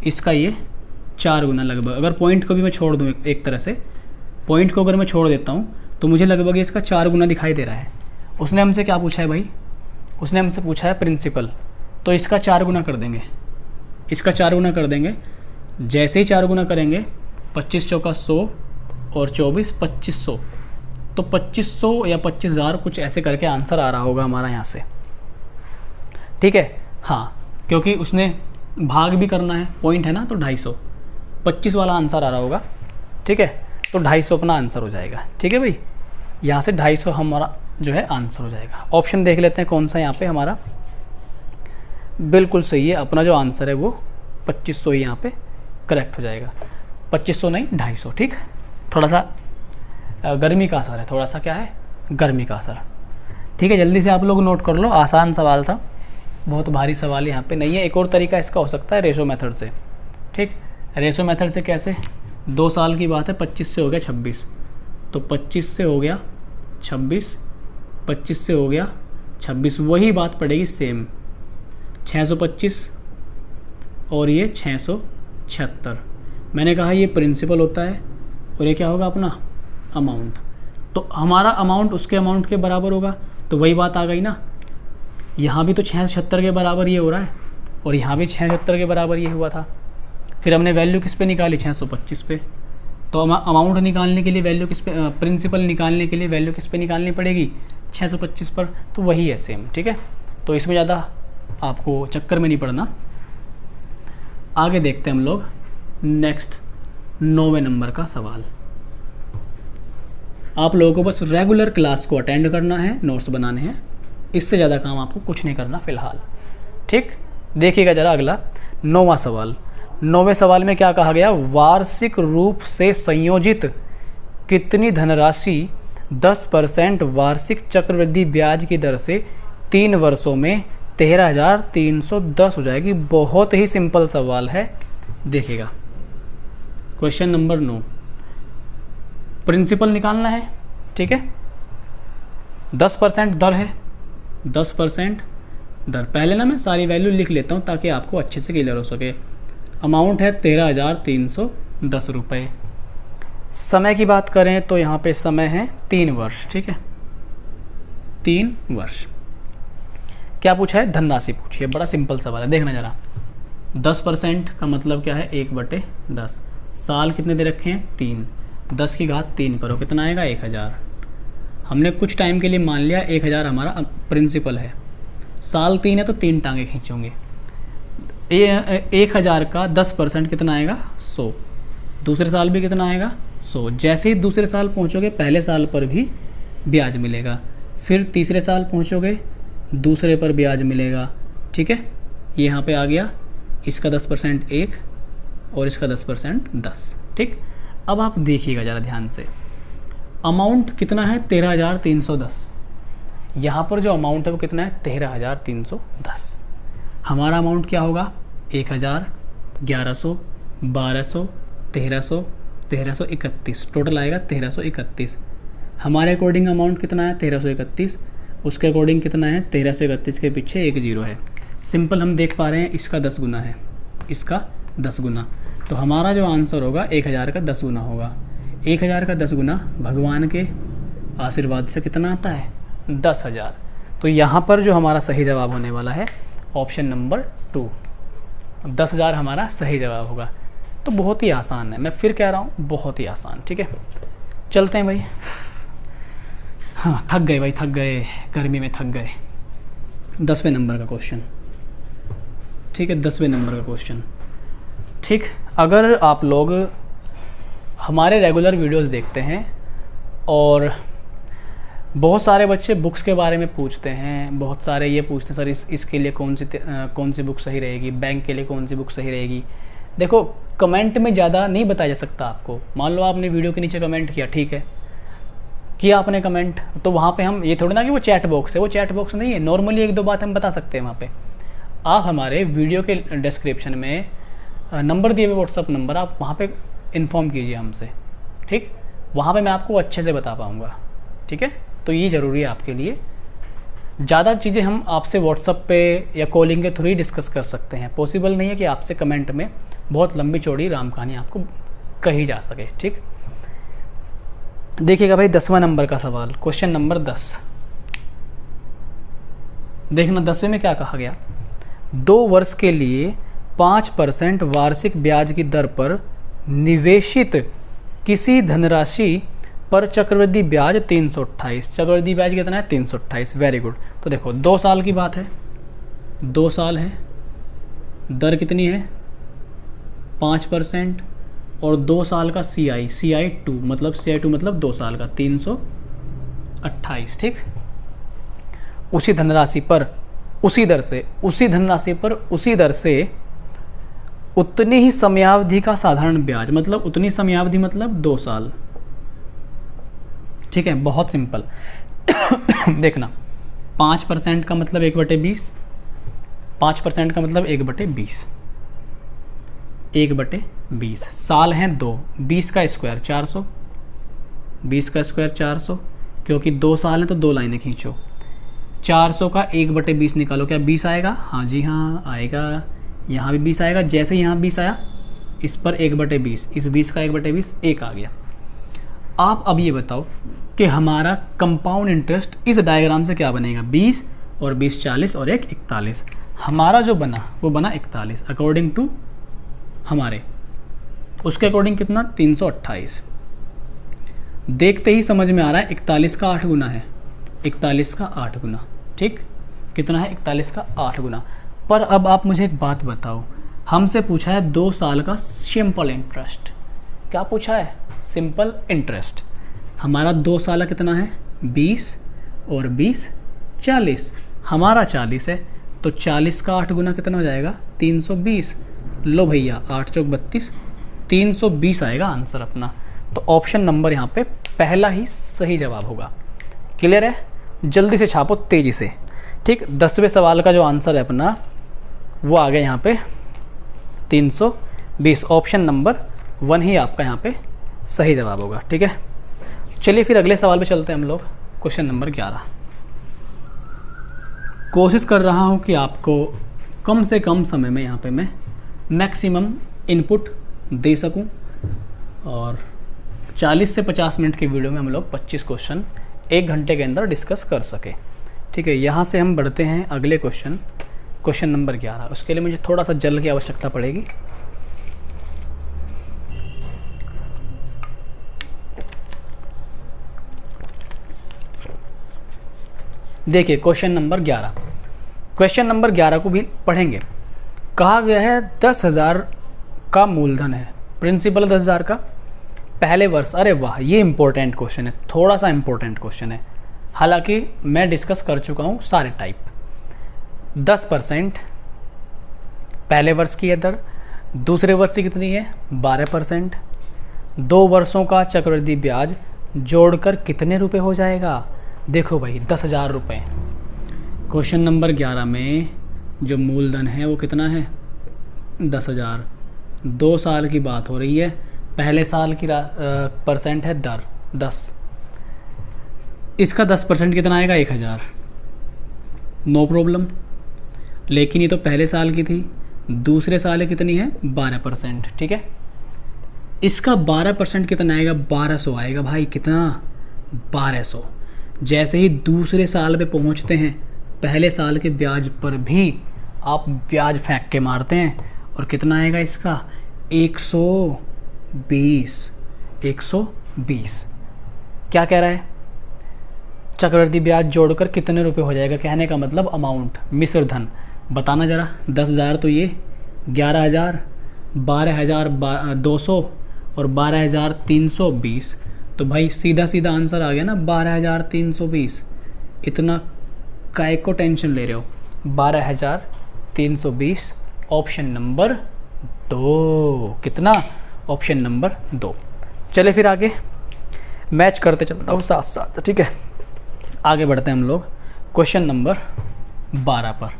इसका ये 4 गुना लगभग। अगर पॉइंट को भी मैं छोड़ दूँ, एक तरह से पॉइंट को अगर मैं छोड़ देता हूँ तो मुझे लगभग इसका 4 गुना दिखाई दे रहा है। उसने हमसे क्या पूछा है भाई? उसने हमसे पूछा है प्रिंसिपल, तो इसका 4 गुना कर देंगे। इसका 4 गुना कर देंगे। जैसे ही 4 गुना करेंगे, 25 चौका 100 और 24 2500, तो 2500 या 25,000 कुछ ऐसे करके आंसर आ रहा होगा हमारा यहाँ से, ठीक है। हाँ, क्योंकि उसने भाग भी करना है, पॉइंट है ना, तो 250, 25 वाला आंसर आ रहा होगा, ठीक है। तो 250 अपना आंसर हो जाएगा, ठीक है भाई। यहाँ से 250 हमारा जो है आंसर हो जाएगा। ऑप्शन देख लेते हैं कौन सा यहाँ पे हमारा बिल्कुल सही है। अपना जो आंसर है वो 2500 ही यहाँ पे करेक्ट हो जाएगा। 2500 नहीं, 250, ठीक। थोड़ा सा गर्मी का असर है, थोड़ा सा क्या है, गर्मी का असर, ठीक है। जल्दी से आप लोग नोट कर लो, आसान सवाल था, बहुत भारी सवाल यहाँ पे नहीं है। एक और तरीका इसका हो सकता है रेशो मेथड से, ठीक। रेशो मेथड से कैसे? 2 साल की बात है, 25 से हो गया 26, तो 25 से हो गया 26, 25 से हो गया 26, वही बात पड़ेगी सेम। 625 और ये 676। मैंने कहा ये प्रिंसिपल होता है और ये क्या होगा अपना अमाउंट। तो हमारा अमाउंट उसके अमाउंट के बराबर होगा, तो वही बात आ गई ना। यहाँ भी तो 676 के बराबर ये हो रहा है और यहाँ भी 676 के बराबर ये हुआ था। फिर हमने वैल्यू किस पे निकाली? 625 पे। तो अमाउंट निकालने के लिए वैल्यू किस पे, प्रिंसिपल निकालने के लिए वैल्यू किस पे निकालनी पड़ेगी? 625 पर। तो वही है सेम, ठीक है। तो इसमें ज़्यादा आपको चक्कर में नहीं पड़ना। आगे देखते हैं हम लोग नेक्स्ट 9वें नंबर का सवाल। आप लोगों को बस रेगुलर क्लास को अटेंड करना है, नोट्स बनाने हैं, इससे ज़्यादा काम आपको कुछ नहीं करना फ़िलहाल, ठीक। देखिएगा ज़रा अगला 9वां सवाल। 9वें सवाल में क्या कहा गया? वार्षिक रूप से संयोजित कितनी धनराशि 10% वार्षिक चक्रवृद्धि ब्याज की दर से 3 वर्षों में 13,310 हो जाएगी। बहुत ही सिंपल सवाल है, देखिएगा। क्वेश्चन नंबर 9, प्रिंसिपल निकालना है, ठीक है। 10% दर है, 10% दर। पहले ना मैं सारी वैल्यू लिख लेता हूँ ताकि आपको अच्छे से क्लियर हो सके। अमाउंट है 13,310 रुपये। समय की बात करें तो यहाँ पे समय है 3 वर्ष, ठीक है, 3 वर्ष। क्या पूछा है? धनराशि पूछी है। बड़ा सिंपल सवाल है, देखना ज़रा। 10% का मतलब क्या है? 1/10। साल कितने दे रखे हैं? 3। 10 की घात 3 करो, कितना आएगा? 1000। हमने कुछ टाइम के लिए मान लिया 1000 हमारा प्रिंसिपल है। साल 3 है तो 3 टांगे खींचोगे। 1000 का 10% कितना आएगा? 100। दूसरे साल भी कितना आएगा? 100। जैसे ही दूसरे साल पहुंचोगे, पहले साल पर भी ब्याज मिलेगा, फिर तीसरे साल पहुंचोगे, दूसरे पर ब्याज मिलेगा, ठीक है। ये यहाँ पे आ गया। इसका 10% 1 और इसका 10% 10, ठीक। अब आप देखिएगा ज़रा ध्यान से, अमाउंट कितना है? 13,310। यहाँ पर जो अमाउंट है वो कितना है? 13,310। हमारा अमाउंट क्या होगा? 1000, 1100, 1200, 1300, 1331। टोटल आएगा 1331। हमारे अकॉर्डिंग अमाउंट कितना है? 1331। उसके अकॉर्डिंग कितना है? 1331 के पीछे 1 0 है। सिंपल हम देख पा रहे हैं, इसका 10 गुना है, इसका 10 गुना। तो हमारा जो आंसर होगा 1000 का 10 गुना होगा। 1000 का 10 गुना भगवान के आशीर्वाद से कितना आता है 10,000। तो यहाँ पर जो हमारा सही जवाब होने वाला है ऑप्शन नंबर 2, 10,000 हमारा सही जवाब होगा। तो बहुत ही आसान है, मैं फिर कह रहा हूँ बहुत ही आसान। ठीक है, चलते हैं भाई। हाँ, थक गए भाई, थक गए, गर्मी में थक गए। 10वें नंबर का क्वेश्चन। ठीक है, 10वें नंबर का क्वेश्चन। ठीक, अगर आप लोग हमारे रेगुलर वीडियोस देखते हैं और बहुत सारे बच्चे बुक्स के बारे में पूछते हैं, बहुत सारे ये पूछते हैं सर इसके लिए कौन सी बुक सही रहेगी, बैंक के लिए कौन सी बुक सही रहेगी। देखो, कमेंट में ज़्यादा नहीं बताया जा सकता आपको। मान लो आपने वीडियो के नीचे कमेंट किया, ठीक है, किया आपने कमेंट, तो वहाँ पे हम ये थोड़ी ना कि वो चैट बॉक्स है, वो चैट बॉक्स नहीं है। नॉर्मली 1-2 बात हम बता सकते हैं वहाँ पे। आप हमारे वीडियो के डिस्क्रिप्शन में नंबर दिए हुए व्हाट्सअप नंबर, आप वहाँ पे इन्फॉर्म कीजिए हमसे। ठीक, वहाँ पे मैं आपको अच्छे से बता पाऊँगा। ठीक है, तो ये ज़रूरी है आपके लिए। ज़्यादा चीज़ें हम आपसे व्हाट्सअप पे या कॉलिंग के थ्रू ही डिस्कस कर सकते हैं। पॉसिबल नहीं है कि आपसे कमेंट में बहुत लंबी चौड़ी राम कहानी आपको कही जा सके। ठीक, देखिएगा भाई 10वां नंबर का सवाल, क्वेश्चन नंबर 10। देखना 10वें में क्या कहा गया। 2 वर्ष के लिए 5% वार्षिक ब्याज की दर पर निवेशित किसी धनराशि पर चक्रवृद्धि ब्याज 328। चक्रवृद्धि ब्याज कितना है 328। Very good. तो देखो 2 साल की बात है, 2 साल है, दर कितनी है 5% और 2 साल का CI2 मतलब 2 साल का 328। ठीक, उसी धनराशि पर उसी दर से उतनी ही समयावधि का साधारण ब्याज, मतलब उतनी समयावधि मतलब 2 साल। ठीक है, बहुत सिंपल। देखना 5% का मतलब 1/20, 5% का मतलब 1/20, 1/20। साल हैं 2, 20 का स्क्वायर 400, 20 का स्क्वायर 400, क्योंकि 2 साल हैं तो 2 लाइनें खींचो। 400 का 1/20 निकालो, क्या 20 आएगा? हाँ जी हाँ आएगा। यहाँ भी 20 आएगा। जैसे यहाँ 20 आया, इस पर 1/20, इस 20 का 1/20 1 आ गया। आप अब ये बताओ कि हमारा कंपाउंड इंटरेस्ट इस डायग्राम से क्या बनेगा? 20 और 20 40 और 1 41। हमारा जो बना वो बना 41 अकॉर्डिंग टू हमारे, उसके अकॉर्डिंग कितना 328। देखते ही समझ में आ रहा है 41 का 8 गुना है, 41 का 8 गुना। ठीक, कितना है 41 का 8 गुना। पर अब आप मुझे एक बात बताओ, हमसे पूछा है 2 साल का सिंपल इंटरेस्ट। क्या पूछा है? Simple interest. हमारा 2 साल का कितना है 20 और 20 40। हमारा 40 है तो 40 का 8 गुना कितना हो जाएगा 320। लो भैया 8 चौक 32, 320 आएगा आंसर अपना। तो ऑप्शन नंबर यहाँ पे पहला ही सही जवाब होगा। क्लियर है? जल्दी से छापो तेज़ी से। ठीक, 10वें सवाल का जो आंसर है अपना वो आ गया यहाँ पे 320। ऑप्शन नंबर 1 ही आपका यहाँ पे सही जवाब होगा। ठीक है, चलिए फिर अगले सवाल पे चलते हैं हम लोग। Question number 11। कोशिश कर रहा हूँ कि आपको कम से कम समय में यहाँ पे मैं मैक्सिमम इनपुट दे सकूँ और 40 से 50 मिनट के वीडियो में हम लोग 25 क्वेश्चन 1 घंटे के अंदर डिस्कस कर सके। ठीक है, यहाँ से हम बढ़ते हैं अगले क्वेश्चन, क्वेश्चन नंबर 11। उसके लिए मुझे थोड़ा सा जल की आवश्यकता पड़ेगी। देखिए क्वेश्चन नंबर 11, क्वेश्चन नंबर 11 को भी पढ़ेंगे। कहा गया है 10,000 का मूलधन है, प्रिंसिपल 10,000 का, पहले वर्ष। अरे वाह, ये इंपॉर्टेंट क्वेश्चन है, थोड़ा सा इंपॉर्टेंट क्वेश्चन है। हालांकि मैं डिस्कस कर चुका हूँ सारे टाइप। 10% पहले वर्ष की है दर, दूसरे वर्ष की कितनी है 12%, 2 वर्षों का चक्रवृद्धि ब्याज जोड़कर कितने रुपए हो जाएगा? देखो भाई 10,000 रुपये। क्वेश्चन नंबर 11 में जो मूलधन है वो कितना है 10,000। 2 साल की बात हो रही है, पहले साल की परसेंट है दर 10, इसका 10% कितना आएगा 1,000। No problem. लेकिन ये तो पहले साल की थी, दूसरे साल की कितनी है 12%। ठीक है, इसका 12% कितना आएगा 1200 आएगा भाई। कितना 1200। जैसे ही दूसरे साल पे पहुंचते हैं, पहले साल के ब्याज पर भी आप ब्याज फेंक के मारते हैं और कितना आएगा इसका 120। 120 क्या कह रहा है, चक्रवृद्धि ब्याज जोड़कर कितने रुपए हो जाएगा, कहने का मतलब अमाउंट, मिश्र धन बताना ज़रा। 10,000 तो ये, 11,000, 12,200 और 12,320। तो भाई सीधा सीधा आंसर आ गया ना 12,320। इतना काय को टेंशन ले रहे हो, 12,320 ऑप्शन नंबर 2। कितना, ऑप्शन नंबर 2। चले फिर आगे मैच करते चलता हूँ साथ साथ, ठीक है। आगे बढ़ते हैं हम लोग क्वेश्चन नंबर 12 पर।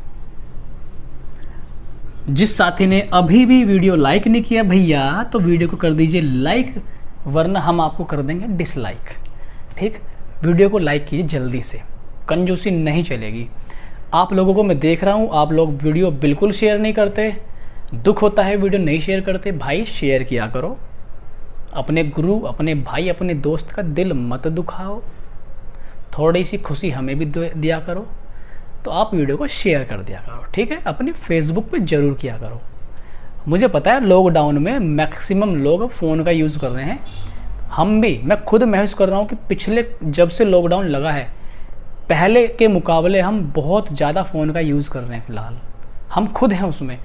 जिस साथी ने अभी भी वीडियो लाइक नहीं किया भैया, तो वीडियो को कर दीजिए लाइक, वरना हम आपको कर देंगे डिसलाइक, ठीक। वीडियो को लाइक कीजिए जल्दी से, कंजूसी नहीं चलेगी। आप लोगों को मैं देख रहा हूँ, आप लोग वीडियो बिल्कुल शेयर नहीं करते, दुख होता है वीडियो नहीं शेयर करते। भाई शेयर किया करो, अपने गुरु, अपने भाई, अपने दोस्त का दिल मत दुखाओ, थोड़ी सी खुशी हमें भी दिया करो। तो आप वीडियो को शेयर कर दिया करो, ठीक है। अपने फेसबुक पे ज़रूर किया करो। मुझे पता है लॉकडाउन में मैक्सिमम लोग फ़ोन का यूज़ कर रहे हैं, हम भी, मैं खुद महसूस कर रहा हूँ कि पिछले जब से लॉकडाउन लगा है, पहले के मुकाबले हम बहुत ज़्यादा फ़ोन का यूज़ कर रहे हैं फ़िलहाल, हम खुद हैं उसमें।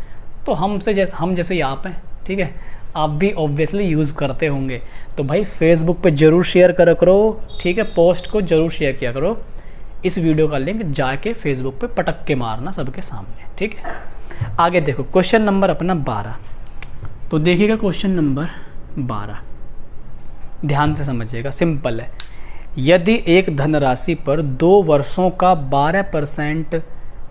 तो हम जैसे ही आप हैं, ठीक है, आप भी ऑब्वियसली यूज़ करते होंगे। तो भाई फेसबुक पे ज़रूर शेयर करा करो, ठीक है, पोस्ट को ज़रूर शेयर किया करो। इस वीडियो का लिंक जाके फेसबुक पे पटक के मारना सबके सामने, ठीक है। आगे देखो क्वेश्चन नंबर अपना 12। तो देखिएगा क्वेश्चन नंबर 12, ध्यान से समझिएगा, सिंपल है। यदि एक धनराशि पर 2 वर्षों का 12%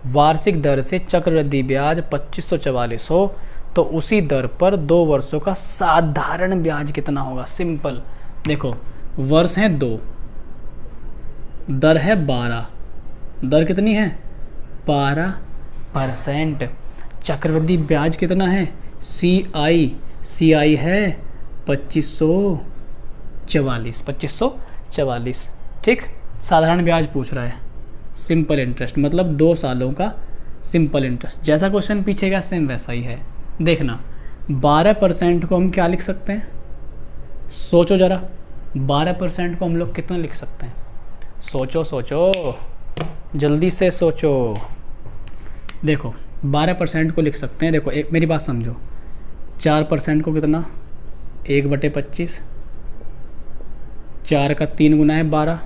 वार्षिक दर से चक्रवृद्धि ब्याज 2544 हो, तो उसी दर पर 2 वर्षों का साधारण ब्याज कितना होगा। सिंपल देखो, वर्ष हैं 2, दर है 12, दर कितनी है 12%। चक्रवृद्धि ब्याज कितना है, CI है 2544, ठीक। साधारण ब्याज पूछ रहा है, सिंपल इंटरेस्ट मतलब 2 सालों का सिंपल इंटरेस्ट। जैसा क्वेश्चन पीछे का सेम वैसा ही है। देखना 12% को हम क्या लिख सकते हैं, सोचो ज़रा, 12% को हम लोग कितना लिख सकते हैं, सोचो जल्दी से सोचो। देखो 12% को लिख सकते हैं, देखो एक मेरी बात समझो, 4% को कितना 1/25, 4 का 3 गुना है 12,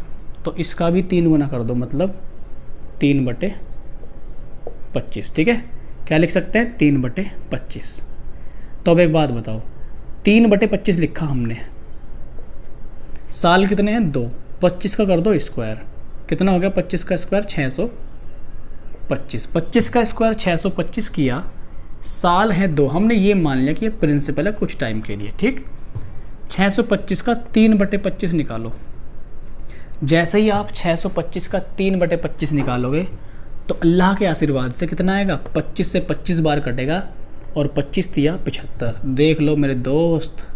तो इसका भी 3 गुना कर दो, मतलब 3/25, ठीक है। क्या लिख सकते हैं 3/25। तो अब एक बात बताओ, 3/25 लिखा हमने, साल कितने हैं 2, 25 का कर दो स्क्वायर, कितना हो गया 25 का स्क्वायर 625, 25 का स्क्वायर 625 किया, साल है 2, हमने ये मान लिया कि ये प्रिंसिपल है कुछ टाइम के लिए, ठीक। 625 का 3/25 निकालो। जैसे ही आप 625 का 3/25 निकालोगे तो अल्लाह के आशीर्वाद से कितना आएगा, 25 से 25 बार कटेगा और 25 दिया 75। देख लो मेरे दोस्त,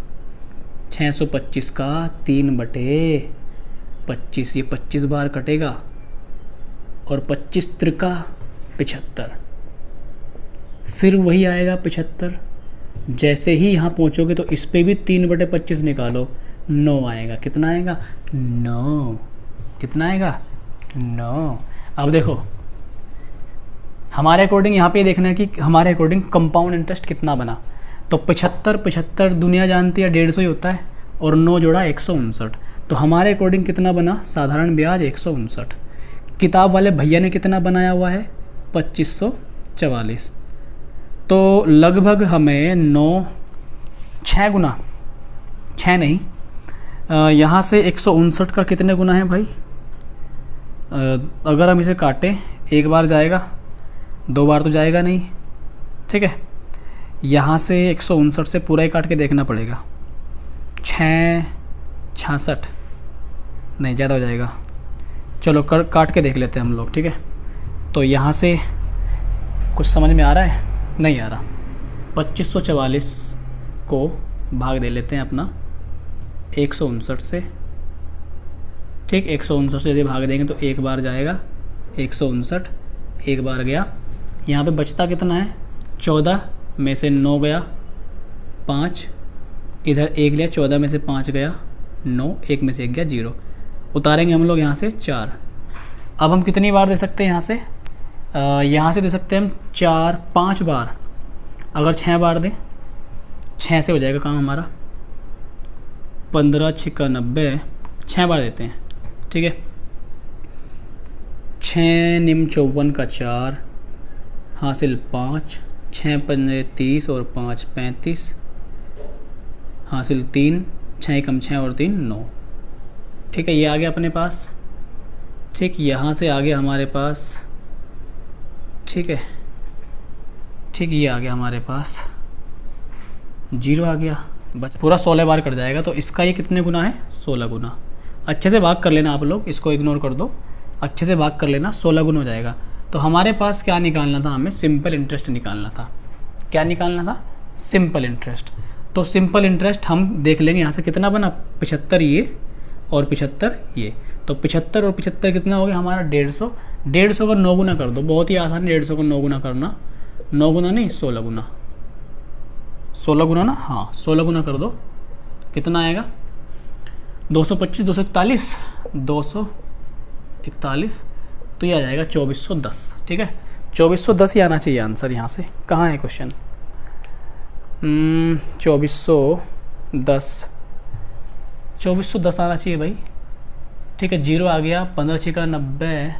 625 का 3/25, ये 25 बार कटेगा और 25 त्रिका 75, फिर वही आएगा 75। जैसे ही यहाँ पहुँचोगे तो इस पे भी 3/25 निकालो, 9 आएगा। कितना आएगा 9, कितना आएगा 9। अब देखो हमारे अकॉर्डिंग यहाँ पे देखना है कि हमारे अकॉर्डिंग कंपाउंड इंटरेस्ट कितना बना। तो 75 दुनिया जानती है 150 ही होता है, और 9 जोड़ा 159। तो हमारे अकॉर्डिंग कितना बना साधारण ब्याज 159। किताब वाले भैया ने कितना बनाया हुआ है 2544। तो लगभग हमें 6 गुना, 6 नहीं, यहाँ से 159 का कितने गुना है भाई, अगर हम इसे काटें, एक बार जाएगा, 2 बार तो जाएगा नहीं, ठीक है। यहाँ से 159 से पूरा ही काट के देखना पड़ेगा, 66 नहीं, ज़्यादा हो जाएगा, चलो काट के देख लेते हैं हम लोग, ठीक है। तो यहाँ से कुछ समझ में आ रहा है, नहीं आ रहा। 2544 को भाग दे लेते हैं अपना 159 से, ठीक, 159 से यदि भाग देंगे तो एक बार जाएगा 159, एक बार गया। यहाँ पे बचता कितना है, 14 में से 9 गया 5, इधर 1 लिया, 14 में से 5 गया 9, 1 में से 1 गया 0, उतारेंगे हम लोग यहाँ से 4। अब हम कितनी बार दे सकते हैं यहाँ से दे सकते हैं हम 4 5 बार। अगर 6 बार दें, 6 से हो जाएगा काम हमारा, 15 6 90, 6 बार देते हैं, ठीक है। 6 निम 54 का 4 हासिल 5, 6 पंजे 30 और 5 35 हासिल 3, 6 कम 6 और 3 9, ठीक है। ये आ गया अपने पास, ठीक। यहाँ से आगे हमारे पास, ठीक है, ठीक, ये आ गया हमारे पास 0 आ गया, बच पूरा 16 बार कट जाएगा। तो इसका ये कितने गुना है, 16 गुना। अच्छे से भाग कर लेना आप लोग, इसको इग्नोर कर दो, अच्छे से भाग कर लेना, 16 गुना हो जाएगा। तो हमारे पास क्या निकालना था, हमें सिंपल इंटरेस्ट निकालना था। क्या निकालना था, सिंपल इंटरेस्ट। तो सिंपल इंटरेस्ट हम देख लेंगे यहाँ से कितना बना, 75 ये और 75 ये। तो 75 और 75 कितना हो गया हमारा, 150। 150 का 9 गुना कर दो, बहुत ही आसान है 150 को 9 गुना करना। 9 गुना नहीं, 16 गुना, 16 गुना ना, हाँ 16 गुना कर दो, कितना आएगा 225, 241, 241, तो ये आ जाएगा 2410, ठीक है। 2410 ही आना चाहिए आंसर यहाँ से। कहाँ है क्वेश्चन, 2410 आना चाहिए भाई, ठीक है। 0 आ गया, 15 6 का 90,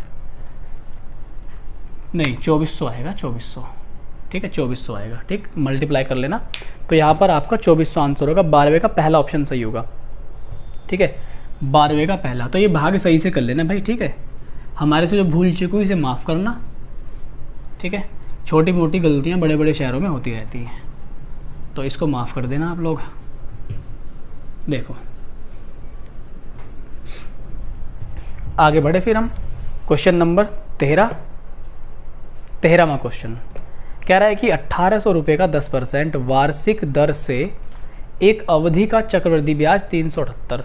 नहीं 2400 आएगा, 2400, ठीक है, 2400 आएगा, ठीक। मल्टीप्लाई कर लेना, तो यहाँ पर आपका 2400 आंसर होगा। 12वें का पहला ऑप्शन सही होगा, ठीक है, 12वें का पहला। तो ये भाग सही से कर लेना भाई, ठीक है। हमारे से जो भूल चूक हुई इसे माफ़ करना, ठीक है। छोटी मोटी गलतियाँ बड़े बड़े शहरों में होती रहती हैं, तो इसको माफ़ कर देना आप लोग। देखो आगे बढ़े फिर हम, क्वेश्चन नंबर 13वां क्वेश्चन कह रहा है कि 1800 रुपये का 10% वार्षिक दर से एक अवधि का चक्रवृद्धि ब्याज 378,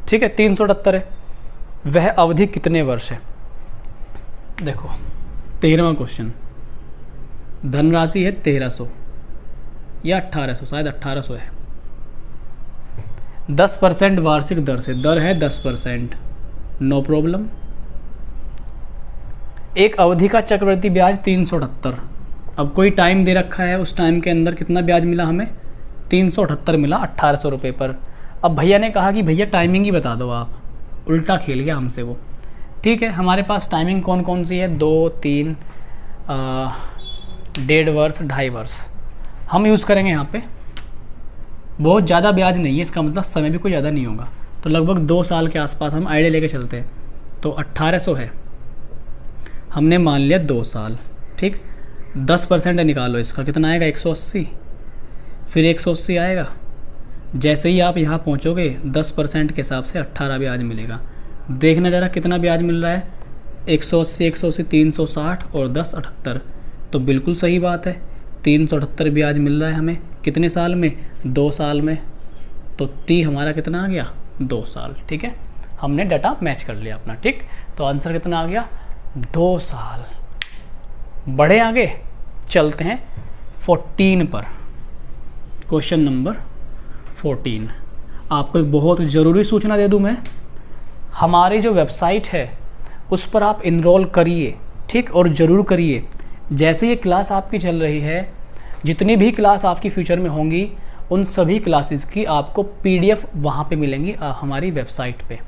ठीक है, 378 है, वह अवधि कितने वर्ष है। देखो 13वां क्वेश्चन, धनराशि है 1300 या 1800, शायद 1800 है। 10% वार्षिक दर से, दर है 10%, नो प्रॉब्लम। एक अवधि का चक्रवृद्धि ब्याज 378। अब कोई टाइम दे रखा है, उस टाइम के अंदर कितना ब्याज मिला हमें, 378 मिला 1800 रुपये पर। अब भैया ने कहा कि भैया टाइमिंग ही बता दो आप, उल्टा खेल गया हमसे वो, ठीक है। हमारे पास टाइमिंग कौन कौन सी है, 2 3 1.5 वर्ष 2.5 वर्ष हम यूज़ करेंगे यहाँ पे। बहुत ज़्यादा ब्याज नहीं है, इसका मतलब समय भी कोई ज़्यादा नहीं होगा, तो लगभग 2 साल के आसपास हम आइडिया लेके चलते हैं। तो 1800 है, हमने मान लिया 2 साल, ठीक। 10% निकालो, इसका कितना आएगा 180, फिर 180 आएगा। जैसे ही आप यहाँ पहुँचोगे 10% के हिसाब से 18 ब्याज मिलेगा। देखना ज़रा कितना ब्याज मिल रहा है, 180 180 360 और 10 78, तो बिल्कुल सही बात है, 378 ब्याज मिल रहा है हमें। कितने साल में, 2 साल में। तो टी हमारा कितना आ गया, 2 साल, ठीक है। हमने डाटा मैच कर लिया अपना, ठीक। तो आंसर कितना आ गया, 2 साल। बढ़े आगे, चलते हैं 14 पर। क्वेश्चन नंबर 14, आपको एक बहुत ज़रूरी सूचना दे दूं मैं, हमारी जो वेबसाइट है उस पर आप इनरोल करिए, ठीक, और ज़रूर करिए। जैसे ये क्लास आपकी चल रही है, जितनी भी क्लास आपकी फ्यूचर में होंगी, उन सभी क्लासेस की आपको PDF वहाँ पे मिलेंगी हमारी वेबसाइट पे,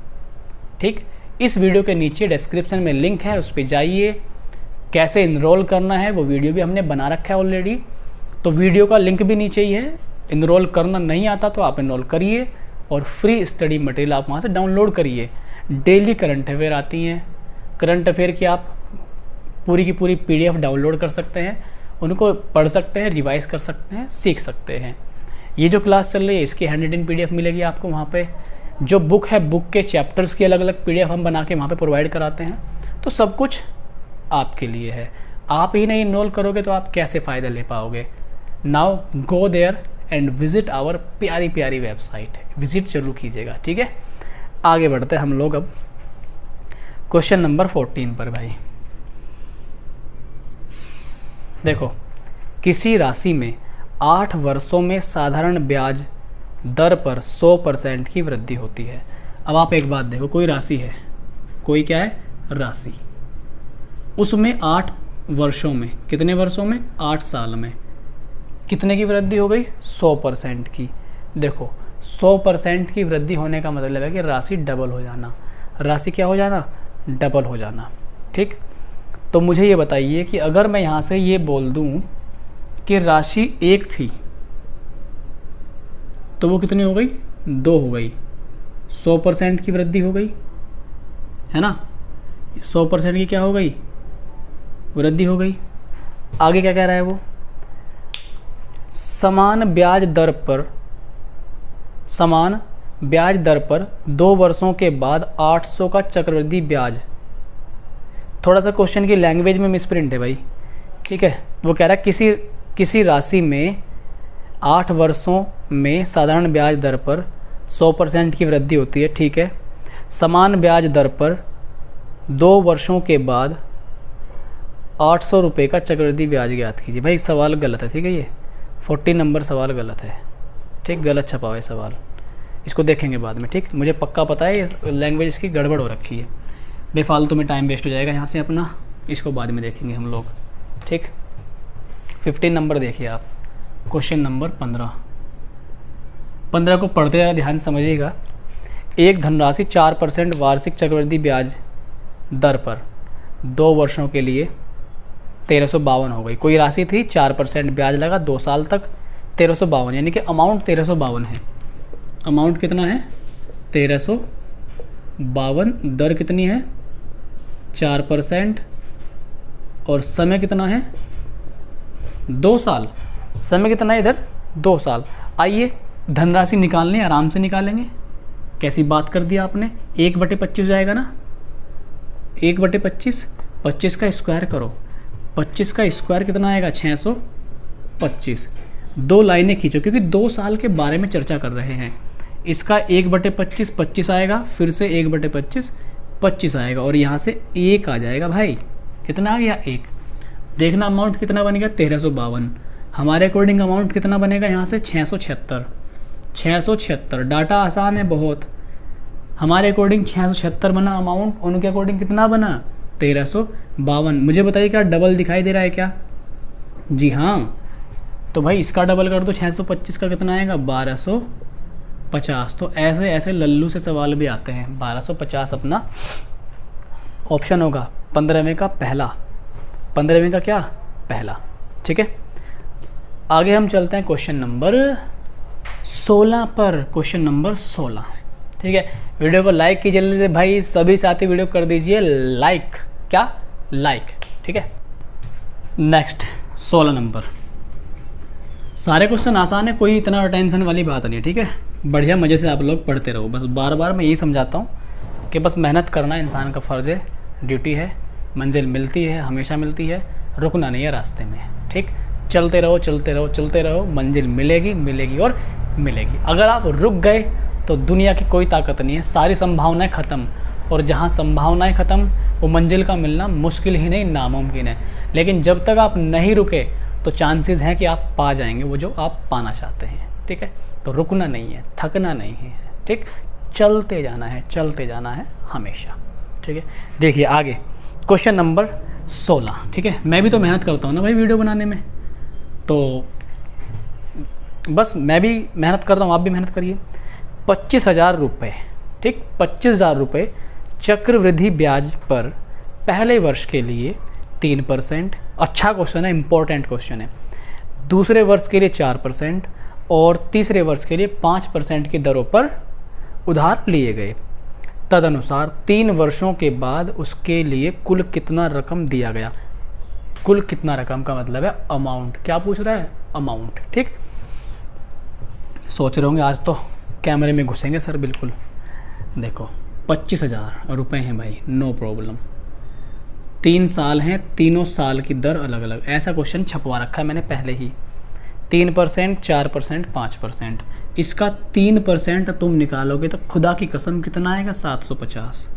ठीक। इस वीडियो के नीचे डिस्क्रिप्शन में लिंक है, उस पर जाइए। कैसे इनरोल करना है वो वीडियो भी हमने बना रखा है ऑलरेडी, तो वीडियो का लिंक भी नीचे ही है। इनरोल करना नहीं आता तो आप इनरोल करिए, और फ्री स्टडी मटेरियल आप वहाँ से डाउनलोड करिए। डेली करंट अफेयर आती हैं, करंट अफेयर की आप पूरी की पूरी PDF डाउनलोड कर सकते हैं, उनको पढ़ सकते हैं, रिवाइज कर सकते हैं, सीख सकते हैं। ये जो क्लास चल रही है इसकी हैंड PDF मिलेगी आपको वहाँ पे। जो बुक है, बुक के चैप्टर्स की अलग अलग PDF हम बना के वहाँ पे प्रोवाइड कराते हैं। तो सब कुछ आपके लिए है। आप ही नहीं इनरोल करोगे तो आप कैसे फ़ायदा ले पाओगे। Now go there and visit our प्यारी प्यारी वेबसाइट, विजिट जरूर कीजिएगा, ठीक है। आगे बढ़ते हम लोग अब क्वेश्चन नंबर 14 पर भाई। देखो, किसी राशि में 8 वर्षों में साधारण ब्याज दर पर 100% की वृद्धि होती है। अब आप एक बात देखो, कोई राशि है, कोई क्या है, राशि, उसमें 8 वर्षों में, कितने वर्षों में, 8 साल में कितने की वृद्धि हो गई, 100% की। देखो 100% की वृद्धि होने का मतलब है कि राशि डबल हो जाना। राशि क्या हो जाना, डबल हो जाना। ठीक, तो मुझे ये बताइए कि अगर मैं यहाँ से ये बोल दूँ कि राशि 1 थी तो वो कितनी हो गई, 2 हो गई, 100% की वृद्धि हो गई, है ना। 100% की क्या हो गई, वृद्धि हो गई। आगे क्या कह रहा है वो, समान ब्याज दर पर 2 वर्षों के बाद 800 का चक्रवृद्धि ब्याज। थोड़ा सा क्वेश्चन की लैंग्वेज में मिसप्रिंट है भाई, ठीक है। वो कह रहा है किसी राशि में 8 वर्षों में साधारण ब्याज दर पर 100% की वृद्धि होती है, ठीक है। समान ब्याज दर पर 2 वर्षों के बाद 800 रुपये का चक्रवृद्धि ब्याज ज्ञात कीजिए। भाई सवाल गलत है, ठीक है, ये 14 नंबर सवाल गलत है, ठीक, गलत छपा हुआ है सवाल, इसको देखेंगे बाद में, ठीक। मुझे पक्का पता है ये लैंग्वेज इसकी गड़बड़ हो रखी है, बेफालतू में टाइम वेस्ट हो जाएगा यहाँ से अपना, इसको बाद में देखेंगे हम लोग, ठीक। 15 नंबर देखिए आप, क्वेश्चन नंबर 15 को पढ़ते हुए ध्यान समझिएगा। एक धनराशि 4% वार्षिक चक्रवृद्धि ब्याज दर पर 2 वर्षों के लिए 1352 हो गई। कोई राशि थी, 4% ब्याज लगा 2 साल तक, 1352, यानी कि अमाउंट 1352 है। अमाउंट कितना है, 1352, दर कितनी है, 4%, और समय कितना है, 2 साल। समय कितना है इधर, 2 साल। आइए धनराशि निकालने, आराम से निकालेंगे। कैसी बात कर दिया आपने, 1/25 जाएगा ना, 1/25, 25 का स्क्वायर करो, 25 का स्क्वायर कितना आएगा, 625। 2 लाइनें खींचो क्योंकि 2 साल के बारे में चर्चा कर रहे हैं। इसका 1/25 25 आएगा, फिर से 1/25 25 आएगा, और यहाँ से 1 आ जाएगा भाई। कितना आ गया, 1। देखना अमाउंट कितना बनेगा, 1352। हमारे अकॉर्डिंग अमाउंट कितना बनेगा यहाँ से, 676। 676, डाटा आसान है बहुत। हमारे अकॉर्डिंग 676 बना अमाउंट, उनके अकॉर्डिंग कितना बना, 1352। मुझे बताइए क्या डबल दिखाई दे रहा है क्या, जी हाँ। तो भाई इसका डबल कर दो, 625 का कितना आएगा, 1250। तो ऐसे ऐसे लल्लू से सवाल भी आते हैं। 1250 अपना ऑप्शन होगा 15वें का पहला, 15वें का क्या, पहला, ठीक है। आगे हम चलते हैं क्वेश्चन नंबर 16 पर। क्वेश्चन नंबर 16, ठीक है। वीडियो को लाइक कीजिए जल्दी से भाई, सभी साथी वीडियो कर दीजिए लाइक, क्या, लाइक, ठीक है। नेक्स्ट 16 नंबर, सारे क्वेश्चन आसान है, कोई इतना टेंशन वाली बात नहीं है, ठीक है। बढ़िया मज़े से आप लोग पढ़ते रहो। बस बार बार मैं यही समझाता हूँ कि बस मेहनत करना इंसान का फ़र्ज़ है, ड्यूटी है। मंजिल मिलती है, हमेशा मिलती है, रुकना नहीं है रास्ते में, ठीक। चलते रहो चलते रहो चलते रहो, मंजिल मिलेगी मिलेगी और मिलेगी। अगर आप रुक गए तो दुनिया की कोई ताकत नहीं है, सारी संभावनाएं ख़त्म। और जहाँ संभावनाएं ख़त्म, वो मंजिल का मिलना मुश्किल ही नहीं, नामुमकिन है। लेकिन जब तक आप नहीं रुके तो चांसेस हैं कि आप पा जाएंगे वो जो आप पाना चाहते हैं, ठीक है। तो रुकना नहीं है, थकना नहीं है, ठीक, चलते जाना है, चलते जाना है हमेशा, ठीक है। देखिए आगे क्वेश्चन नंबर 16, ठीक है। मैं भी तो मेहनत करता हूँ ना भाई वीडियो बनाने में, तो बस मैं भी मेहनत कर रहा हूँ, आप भी मेहनत करिए। 25,000 रुपये, ठीक, 25,000 रुपये चक्रवृद्धि ब्याज पर पहले वर्ष के लिए 3%, अच्छा क्वेश्चन है, इंपॉर्टेंट क्वेश्चन है। दूसरे वर्ष के लिए 4% और तीसरे वर्ष के लिए 5% की दरों पर उधार लिए गए। तदनुसार 3 वर्षों के बाद उसके लिए कुल कितना रकम दिया गया। कुल कितना रकम का मतलब है अमाउंट, क्या पूछ रहा है, अमाउंट, ठीक। सोच रहे होंगे आज तो कैमरे में घुसेंगे सर, बिल्कुल। देखो 25,000 रुपये हैं भाई, नो प्रॉब्लम। 3 साल हैं, तीनों साल की दर अलग अलग, ऐसा क्वेश्चन छपवा रखा है मैंने पहले ही। 3%, 4%, 5%। इसका 3% तुम निकालोगे तो खुदा की कसम कितना आएगा? 750।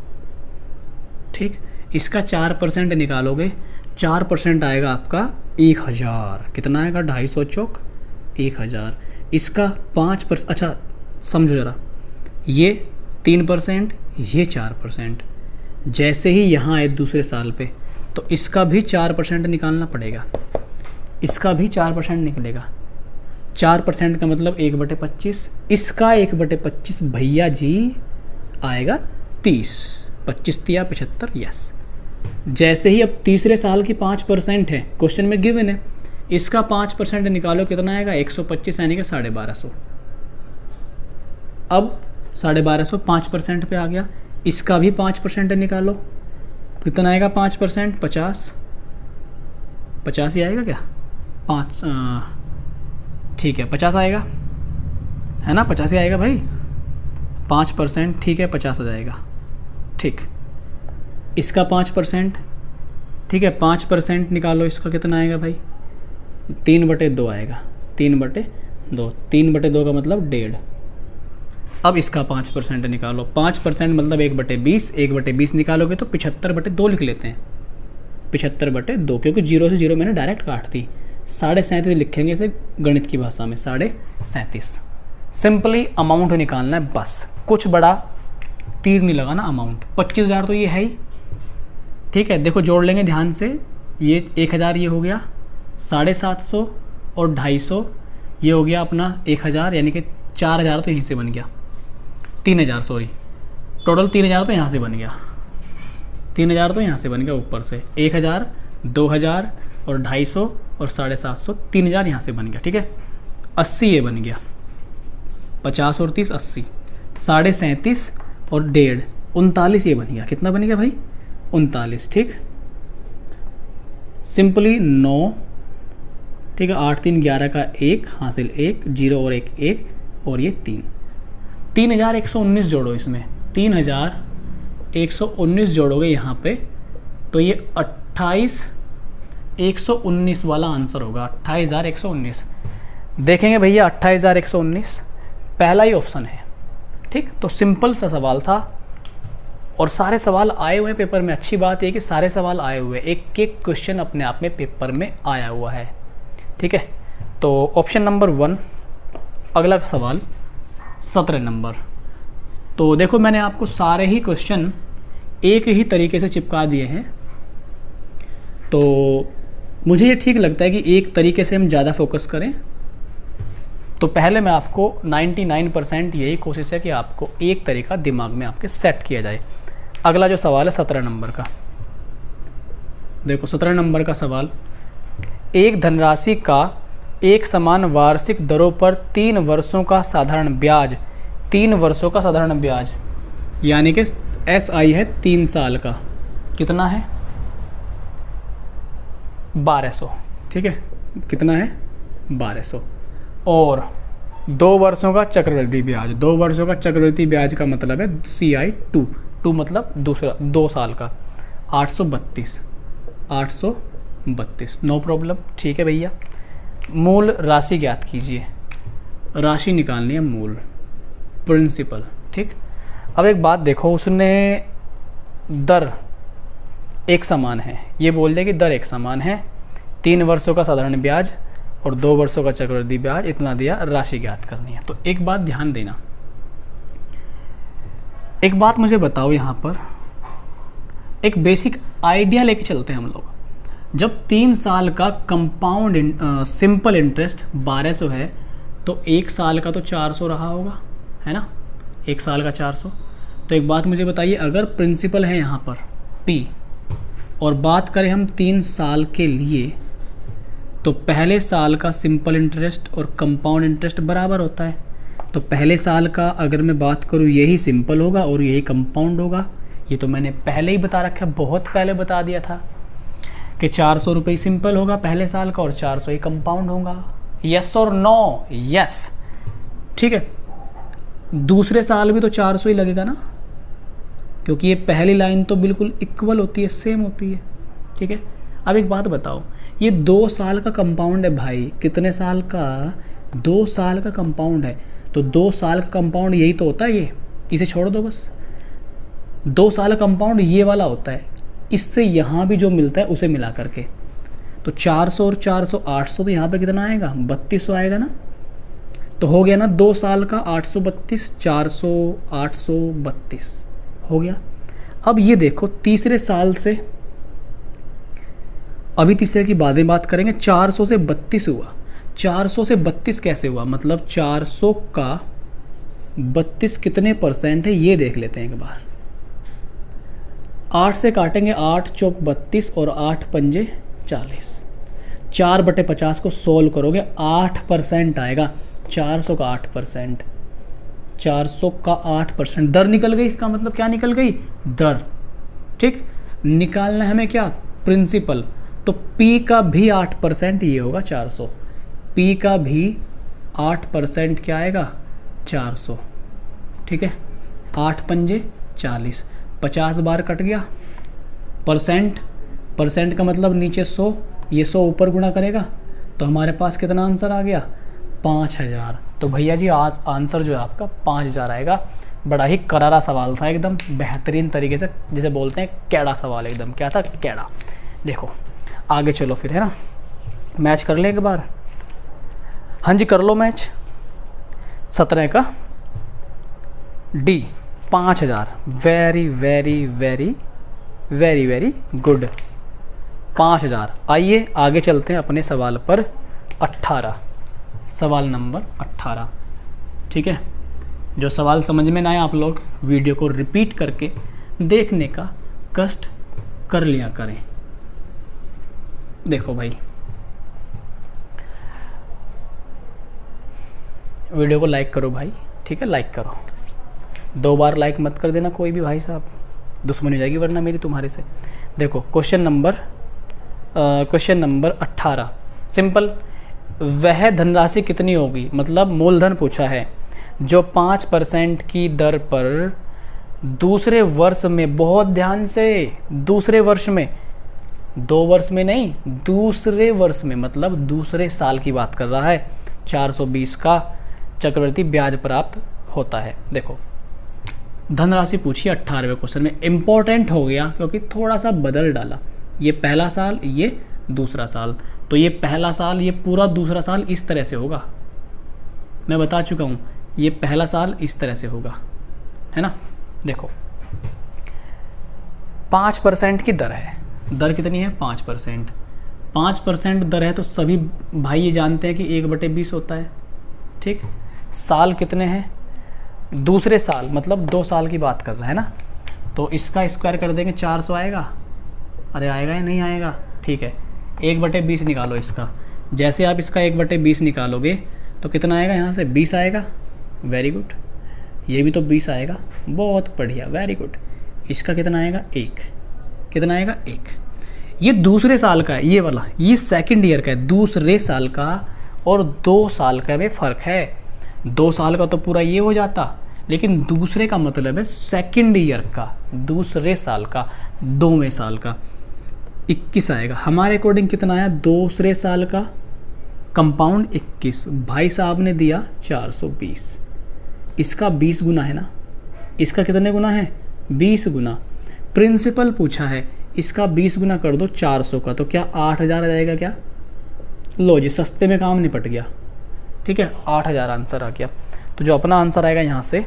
ठीक, इसका 4% निकालोगे, 4% आएगा आपका 1000। कितना आएगा? 250 चौक 1000। इसका 5%, अच्छा समझो ज़रा, ये 3%, ये 4%। जैसे ही यहाँ आए दूसरे साल पे तो इसका भी 4% निकालना पड़ेगा, इसका भी 4% निकलेगा। 4% का मतलब 1/25, इसका 1/25 भैया जी आएगा 30। 25 तिया 75, यस। जैसे ही अब तीसरे साल की 5% है, क्वेश्चन में गिवन है, इसका 5% निकालो, कितना आएगा? 125 यानी कि 1250। अब 1250 5% पे आ गया, इसका भी 5% निकालो, कितना आएगा? 5%, 50 ही आएगा क्या? 5, ठीक है 50 आएगा, है ना? 50 ही आएगा भाई। 5%, ठीक है 50 आ जाएगा। ठीक, इसका 5%, ठीक है 5% निकालो, इसका कितना आएगा भाई? 3/2 आएगा। 3/2, 3/2 का मतलब 1.5। अब इसका 5% निकालो, 5% मतलब 1/20, 1/20 निकालोगे तो 75/2 लिख लेते हैं। 75/2, क्योंकि 0 से 0 मैंने डायरेक्ट काट दी। 37.5 लिखेंगे इसे गणित की भाषा में, 37.5। सिंपली अमाउंट निकालना है बस, कुछ बड़ा तीर नहीं लगाना। अमाउंट 25,000 तो ये है ही, ठीक है। देखो जोड़ लेंगे ध्यान से, ये 1000 ये हो गया, 750 और 250 ये हो गया अपना 1000, यानी कि 4000 तो यहीं से बन गया। 3000 सॉरी, टोटल 3000 तो यहाँ से बन गया। 3000 तो यहाँ से बन गया ऊपर से। 1000, 2000 और 250 और 750, 3000 यहाँ से बन गया, ठीक है। 80 ये बन गया, 50 और 30 80, 37.5 और 1.5 39 ये बन गया। कितना बन गया भाई? 39, ठीक। सिंपली 9, ठीक है। 8 3 11 का 1 हासिल 1, 0 और 1 1 और ये 3। 3119 जोड़ो इसमें, 3119 जोड़ोगे यहाँ पे तो ये 28,119 वाला आंसर होगा। 28,119 देखेंगे भैया, 28,119 पहला ही ऑप्शन है, ठीक। तो सिंपल सा सवाल था और सारे सवाल आए हुए हैं पेपर में। अच्छी बात है कि सारे सवाल आए हुए, एक एक क्वेश्चन अपने आप में पेपर में आया हुआ है, ठीक है। तो ऑप्शन नंबर 1, अगला सवाल 17 नंबर। तो देखो मैंने आपको सारे ही क्वेश्चन एक ही तरीके से चिपका दिए हैं, तो मुझे ये ठीक लगता है कि एक तरीके से हम ज़्यादा फोकस करें। तो पहले मैं आपको 99% यही कोशिश है कि आपको एक तरीका दिमाग में आपके सेट किया जाए। अगला जो सवाल है 17 नंबर का, देखो 17 नंबर का सवाल, एक धनराशि का एक समान वार्षिक दरों पर 3 वर्षों का साधारण ब्याज, 3 वर्षों का साधारण ब्याज यानी कि SI है 3 साल का, कितना है? 1200, ठीक है। कितना है? 1200। और 2 वर्षों का चक्रवृद्धि ब्याज, 2 वर्षों का चक्रवृद्धि ब्याज का मतलब है CI 2 मतलब दूसरा 2 साल का, 832, 832। नो प्रॉब्लम, ठीक है भैया। मूल राशि ज्ञात कीजिए, राशि निकालनी है मूल, प्रिंसिपल, ठीक। अब एक बात देखो, उसने दर एक समान है, ये बोल दिया कि दर एक समान है, 3 वर्षों का साधारण ब्याज और 2 वर्षों का चक्रवृद्धि ब्याज, इतना दिया, राशि ज्ञात करनी है। तो एक बात ध्यान देना, एक बात मुझे बताओ, यहाँ पर एक बेसिक आइडिया लेके चलते हैं हम लोग। जब 3 साल का कंपाउंड सिंपल इंटरेस्ट 1200 है तो 1 साल का तो 400 रहा होगा, है ना? 1 साल का 400। तो एक बात मुझे बताइए, अगर प्रिंसिपल है यहाँ पर P और बात करें हम 3 साल के लिए, तो पहले साल का सिंपल इंटरेस्ट और कंपाउंड इंटरेस्ट बराबर होता है। तो पहले साल का अगर मैं बात करूँ, यही सिंपल होगा और यही कंपाउंड होगा। ये तो मैंने पहले ही बता रखा है, बहुत पहले बता दिया था कि 400 रुपये सिंपल होगा पहले साल का और 400 ही कंपाउंड होगा। यस और नो? यस, ठीक है। दूसरे साल भी तो 400 ही लगेगा ना, क्योंकि ये पहली लाइन तो बिल्कुल इक्वल होती है, सेम होती है, ठीक है। अब एक बात बताओ, ये 2 साल का कंपाउंड है भाई। कितने साल का? 2 साल का कंपाउंड है। तो 2 साल का कंपाउंड यही तो होता है ये, इसे छोड़ दो बस। 2 साल का कंपाउंड ये वाला होता है, इससे यहाँ भी जो मिलता है उसे मिला करके। तो 400 और 400 800, तो यहाँ पे कितना आएगा? 3200 आएगा ना। तो हो गया ना 2 साल का 832, 400 832 हो गया। अब ये देखो तीसरे साल से, अभी तीसरे की बातें बात करेंगे। 400 से 32 हुआ। 400 से 32 कैसे हुआ? मतलब 400 का 32 कितने परसेंट है ये देख लेते हैं एक बार। 8 से काटेंगे, 8 चौक 32 और 8 पंजे 40। 4/50 को सोल्व करोगे 8% आएगा। 400 का 8%, 400 का 8%। दर निकल गई, इसका मतलब क्या निकल गई? दर। ठीक, निकालना है हमें क्या? प्रिंसिपल। तो P का भी 8% ये होगा 400। P का भी 8% क्या आएगा? 400। ठीक है, 8 पंजे 40, 50 बार कट गया। परसेंट, परसेंट का मतलब नीचे 100, ये 100 ऊपर गुणा करेगा तो हमारे पास कितना आंसर आ गया? 5000। तो भैया जी आज आंसर जो है आपका 5000 आएगा। बड़ा ही करारा सवाल था, एकदम बेहतरीन तरीके से, जिसे बोलते हैं कैड़ा सवाल। एकदम क्या था? कैड़ा। देखो आगे चलो फिर, है ना। मैच कर लें एक बार। हाँ जी कर लो मैच। 17 का D 5000। Very very very very very good. 5000। आइए आगे चलते हैं अपने सवाल पर। 18, सवाल नंबर 18। ठीक है, जो सवाल समझ में ना आए आप लोग वीडियो को रिपीट करके देखने का कष्ट कर लिया करें। देखो भाई, वीडियो को लाइक करो भाई। ठीक है, लाइक करो। 2 बार लाइक मत कर देना कोई भी भाई साहब, दुश्मनी हो जाएगी वरना मेरी तुम्हारे से। देखो क्वेश्चन नंबर 18 सिंपल। वह धनराशि कितनी होगी, मतलब मूलधन पूछा है, जो 5% की दर पर दूसरे वर्ष में, बहुत ध्यान से, दूसरे वर्ष में, 2 वर्ष में नहीं, दूसरे वर्ष में, मतलब दूसरे साल की बात कर रहा है, 420 का चक्रवृद्धि ब्याज प्राप्त होता है। देखो धनराशि पूछी 18वें क्वेश्चन में। इम्पोर्टेंट हो गया क्योंकि थोड़ा सा बदल डाला। ये पहला साल, ये दूसरा साल, तो ये पहला साल, ये पूरा दूसरा साल इस तरह से होगा। मैं बता चुका हूँ, ये पहला साल इस तरह से होगा, है ना। देखो 5% की दर है। दर कितनी है? 5%। 5% दर है तो सभी भाई ये जानते हैं कि 1/20 होता है। ठीक, साल कितने हैं? दूसरे साल, मतलब 2 साल की बात कर रहा है ना। तो इसका स्क्वायर कर देंगे, 400 आएगा। अरे आएगा या नहीं आएगा? ठीक है, 1/20 निकालो इसका। जैसे आप इसका 1/20 निकालोगे तो कितना आएगा? यहाँ से 20 आएगा। Very good. ये भी तो 20 आएगा। बहुत बढ़िया, वेरी गुड। इसका कितना आएगा? 1। कितना आएगा? 1। ये दूसरे साल का है, ये वाला, ये सेकंड ईयर का है। दूसरे साल का और 2 साल का में फ़र्क है। 2 साल का तो पूरा ये हो जाता, लेकिन दूसरे का मतलब है सेकंड ईयर का, दूसरे साल का, 2वें साल का। 21 आएगा। हमारे अकॉर्डिंग कितना आया? दूसरे साल का कंपाउंड 21। भाई साहब ने दिया 420। इसका 20 गुना है ना, इसका कितने गुना है? 20 गुना। प्रिंसिपल पूछा है, इसका 20 गुना कर दो 400 का, तो क्या 8000 आ जाएगा क्या? लो जी, सस्ते में काम निपट गया। ठीक है, 8000 आंसर आ गया। तो जो अपना आंसर आएगा यहाँ से,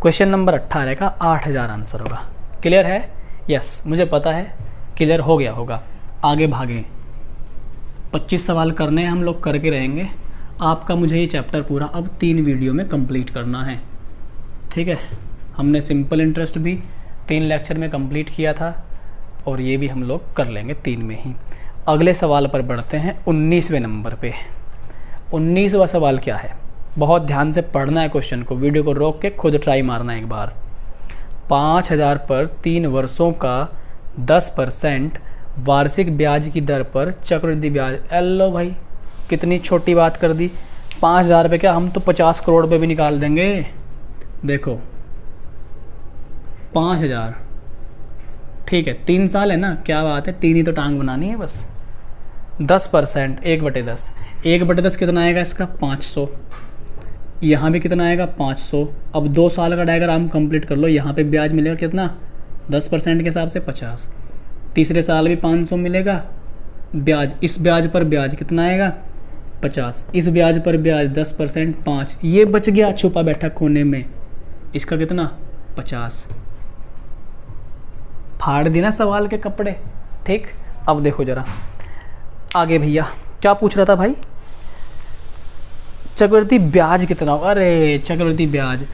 क्वेश्चन नंबर 18 का 8000 आंसर होगा। क्लियर है? यस, मुझे पता है क्लियर हो गया होगा। आगे भागें। 25 सवाल करने हैं, हम लोग करके रहेंगे। आपका मुझे ये चैप्टर पूरा अब 3 वीडियो में कंप्लीट करना है। ठीक है, हमने सिंपल इंटरेस्ट भी 3 लेक्चर में कंप्लीट किया था और ये भी हम लोग कर लेंगे 3 में ही। अगले सवाल पर बढ़ते हैं, 19वें नंबर पे। 19वां सवाल क्या है? बहुत ध्यान से पढ़ना है क्वेश्चन को, वीडियो को रोक के खुद ट्राई मारना है एक बार। 5000 पर 3 वर्षों का 10% वार्षिक ब्याज की दर पर चक्रवृद्धि ब्याज। एलो भाई, कितनी छोटी बात कर दी। 5000 पे क्या, हम तो 50 करोड़ पे भी निकाल देंगे। देखो 5000, ठीक है, 3 साल है ना, क्या बात है, 3 ही तो टांग बनानी है बस। 10%, 1/10, 1/10 कितना आएगा इसका 500, यहाँ भी कितना आएगा 500। अब 2 साल का डायग्राम कंप्लीट कर लो, यहाँ पे ब्याज मिलेगा कितना 10% के हिसाब से 50, तीसरे साल भी 500 मिलेगा ब्याज, इस ब्याज पर ब्याज कितना आएगा 50, इस ब्याज पर ब्याज 10% 5, ये बच गया छुपा बैठा कोने में, इसका कितना 50। फाड़ दी ना सवाल के कपड़े, ठीक। अब देखो जरा आगे भैया क्या पूछ रहा था भाई, चक्रवृद्धि ब्याज कितना होगा। अरे चक्रवृद्धि ब्याज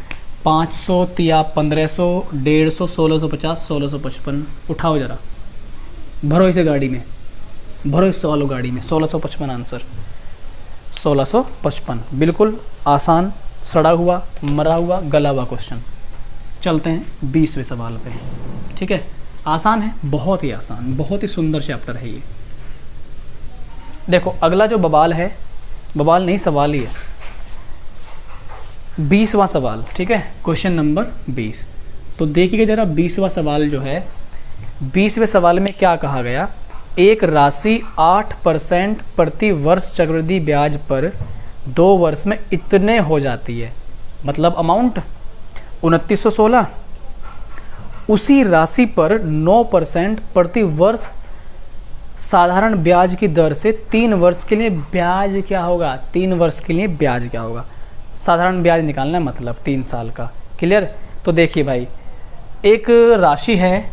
500 या 1500, 150, 1650, 1655, उठाओ जरा, भरो इसे गाड़ी में, भरो इस सवाल गाड़ी में। 1655 आंसर, 1655 बिल्कुल आसान, सड़ा हुआ मरा हुआ गला हुआ क्वेश्चन। चलते हैं 20वें सवाल पे, ठीक है। आसान है, बहुत ही आसान, बहुत ही सुंदर चैप्टर है ये। देखो अगला जो बवाल है, बवाल नहीं सवाल ही है, 20वां सवाल, ठीक है, क्वेश्चन नंबर 20। तो देखिए जरा 20वां सवाल जो है, 20वें सवाल में क्या कहा गया, एक राशि 8% प्रति वर्ष चक्रवृद्धि ब्याज पर 2 वर्ष में इतने हो जाती है, मतलब अमाउंट 2916। उसी राशि पर 9% प्रति वर्ष साधारण ब्याज की दर से 3 वर्ष के लिए ब्याज क्या होगा, 3 वर्ष के लिए ब्याज क्या होगा, साधारण ब्याज निकालना है, मतलब 3 साल का। क्लियर। तो देखिए भाई एक राशि है,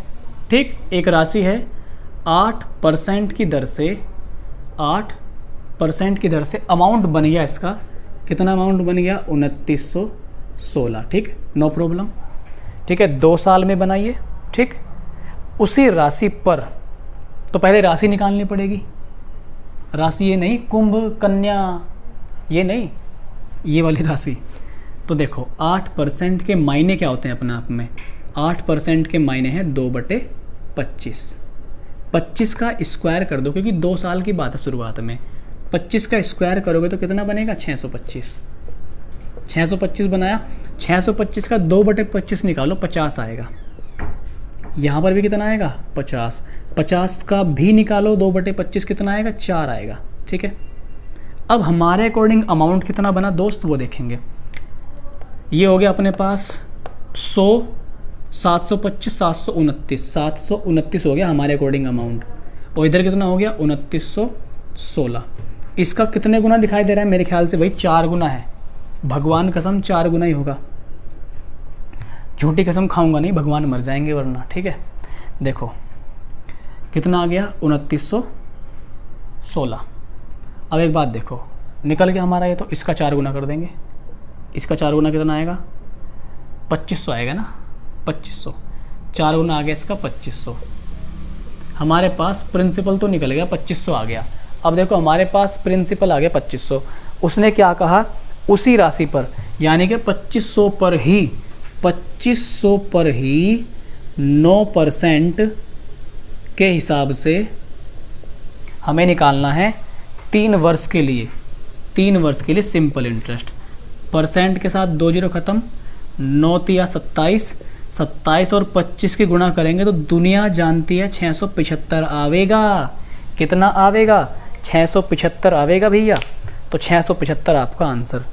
ठीक, एक राशि है 8% की दर से, 8% की दर से अमाउंट बन गया इसका, कितना अमाउंट बन गया 2916, ठीक, नो प्रॉब्लम, ठीक है। 2 साल में बनाइए, ठीक। उसी राशि पर, तो पहले राशि निकालनी पड़ेगी, राशि ये नहीं कुंभ कन्या, ये नहीं, ये वाली राशि। तो देखो 8% के मायने क्या होते हैं अपने आप में, 8% के मायने हैं 2/25, 25 का स्क्वायर कर दो, क्योंकि 2 साल की बात है शुरुआत में, 25 का स्क्वायर करोगे तो कितना बनेगा 625, 625 बनाया, 625 का 2/25 निकालो 50 आएगा, यहाँ पर भी कितना आएगा 50, 50 का भी निकालो 2/25 कितना आएगा 4 आएगा, ठीक है। अब हमारे अकॉर्डिंग अमाउंट कितना बना दोस्त वो देखेंगे। ये हो गया अपने पास 100, 725, 729, 729 हो गया हमारे अकॉर्डिंग अमाउंट, और इधर कितना हो गया 2916। इसका कितने गुना दिखाई दे रहा है, मेरे ख्याल से भाई 4 गुना है, भगवान कसम 4 गुना ही होगा, झूठी कसम खाऊंगा नहीं, भगवान मर जाएंगे वरना, ठीक है। देखो कितना आ गया 2916। अब एक बात देखो, निकल गया हमारा ये, तो इसका 4 गुना कर देंगे, इसका 4 गुना कितना आएगा 2500 आएगा ना, 2500, 4 गुना आ गया इसका 2500। हमारे पास प्रिंसिपल तो निकल गया 2500 आ गया। अब देखो हमारे पास प्रिंसिपल आ गया 2500, उसने क्या कहा उसी राशि पर, यानी कि 2500 पर ही 9% के हिसाब से हमें निकालना है 3 वर्ष के लिए, 3 वर्ष के लिए सिंपल इंटरेस्ट। परसेंट के साथ 2 जीरो खत्म, 9 या 27, 27 और 25 की गुणा करेंगे तो दुनिया जानती है 675 आवेगा। कितना आवेगा 675 आवेगा भैया, तो 675 आपका आंसर,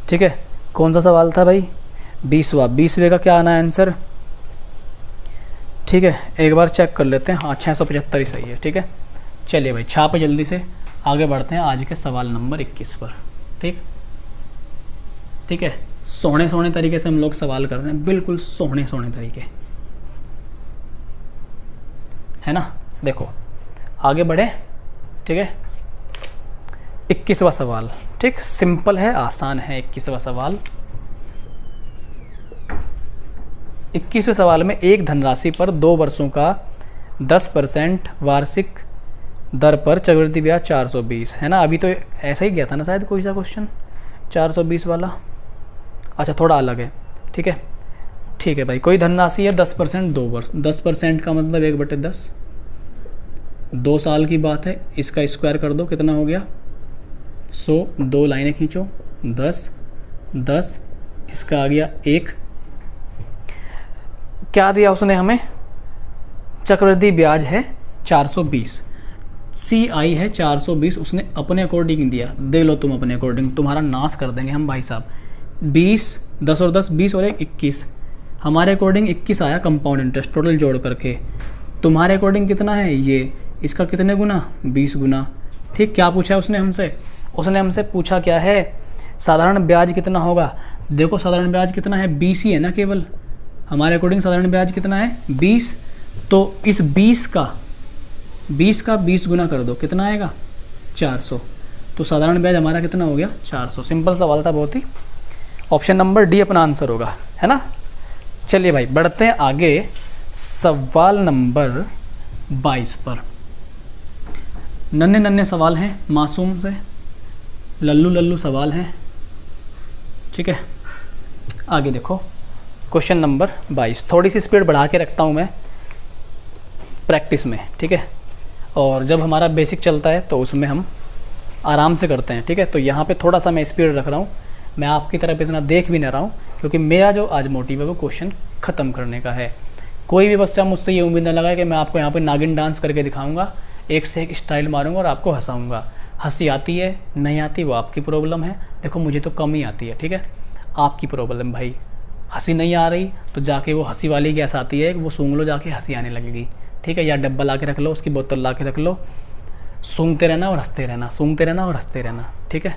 ठीक है। कौन सा सवाल था भाई 20वां, 20वें का क्या आना है आंसर, ठीक है। एक बार चेक कर लेते हैं, हाँ 675 ही सही है, ठीक है। चलिए भाई छाप जल्दी से, आगे बढ़ते हैं आज के सवाल नंबर 21 पर, ठीक, ठीक है। सोने सोने तरीके से हम लोग सवाल कर रहे हैं, बिल्कुल सोने सोने तरीके, है ना। देखो आगे बढ़े, ठीक है। 21वां सवाल, ठीक, सिंपल है, आसान है 21वां सवाल। 21वें सवाल में एक धनराशि पर 2 वर्षों का 10% वार्षिक दर पर चक्रवृद्धि ब्याज 420 है ना। अभी तो ऐसा ही गया था ना शायद कोई सा क्वेश्चन 420 वाला, अच्छा थोड़ा अलग है, ठीक है, ठीक है भाई। कोई धनराशि है 10% 2 वर्ष, 10% का मतलब 1/10, 2 साल की बात है, इसका स्क्वायर कर दो कितना हो गया 100, 2 लाइनें खींचो 10, 10, इसका आ गया 1। क्या दिया उसने हमें, चक्रवृद्धि ब्याज है 420, सी आई है 420, उसने अपने अकॉर्डिंग दिया, दे लो तुम अपने अकॉर्डिंग, तुम्हारा नाश कर देंगे हम भाई साहब। 20, 10 और 10 20 और 1 21, हमारे अकॉर्डिंग 21 आया कंपाउंड इंटरेस्ट टोटल जोड़ करके। तुम्हारे अकॉर्डिंग कितना है ये, इसका कितने गुना, 20 गुना। ठीक, क्या पूछा है उसने हमसे, उसने हमसे पूछा क्या है, साधारण ब्याज कितना होगा। देखो साधारण ब्याज कितना है, 20 ही है ना केवल, हमारे अकॉर्डिंग साधारण ब्याज कितना है 20। तो इस 20 का 20 गुना कर दो, कितना आएगा 400। तो साधारण ब्याज हमारा कितना हो गया 400। सिंपल सवाल था बहुत ही। ऑप्शन नंबर डी अपना आंसर होगा, है ना। चलिए भाई बढ़ते हैं आगे सवाल नंबर 22 पर। नन्हे नन्हे सवाल हैं, मासूम से लल्लू लल्लू सवाल हैं, ठीक है। आगे देखो क्वेश्चन नंबर 22, थोड़ी सी स्पीड बढ़ा के रखता हूँ मैं प्रैक्टिस में, ठीक है। और जब हमारा बेसिक चलता है तो उसमें हम आराम से करते हैं, ठीक है। तो यहाँ पे थोड़ा सा मैं स्पीड रख रहा हूँ, मैं आपकी तरफ इतना देख भी नहीं रहा हूँ, क्योंकि मेरा जो आज मोटिव है वो क्वेश्चन ख़त्म करने का है। कोई भी बच्चा मुझसे ये उम्मीद न लगाए कि मैं आपको यहाँ पे नागिन डांस करके दिखाऊंगा, एक से एक स्टाइल मारूंगा और आपको हंसाऊंगा। हंसी आती है नहीं आती वो आपकी प्रॉब्लम है, देखो मुझे तो कम ही आती है, ठीक है। आपकी प्रॉब्लम भाई, हंसी नहीं आ रही तो जाके वो हंसी वाली गैस आती है वो सूंघ लो, जाके हंसी आने लगेगी, ठीक है। या डब्बा ला के रख लो, उसकी बोतल ला के रख लो, सूंघते रहना और हंसते रहना, सूंघते रहना और हंसते रहना, ठीक है।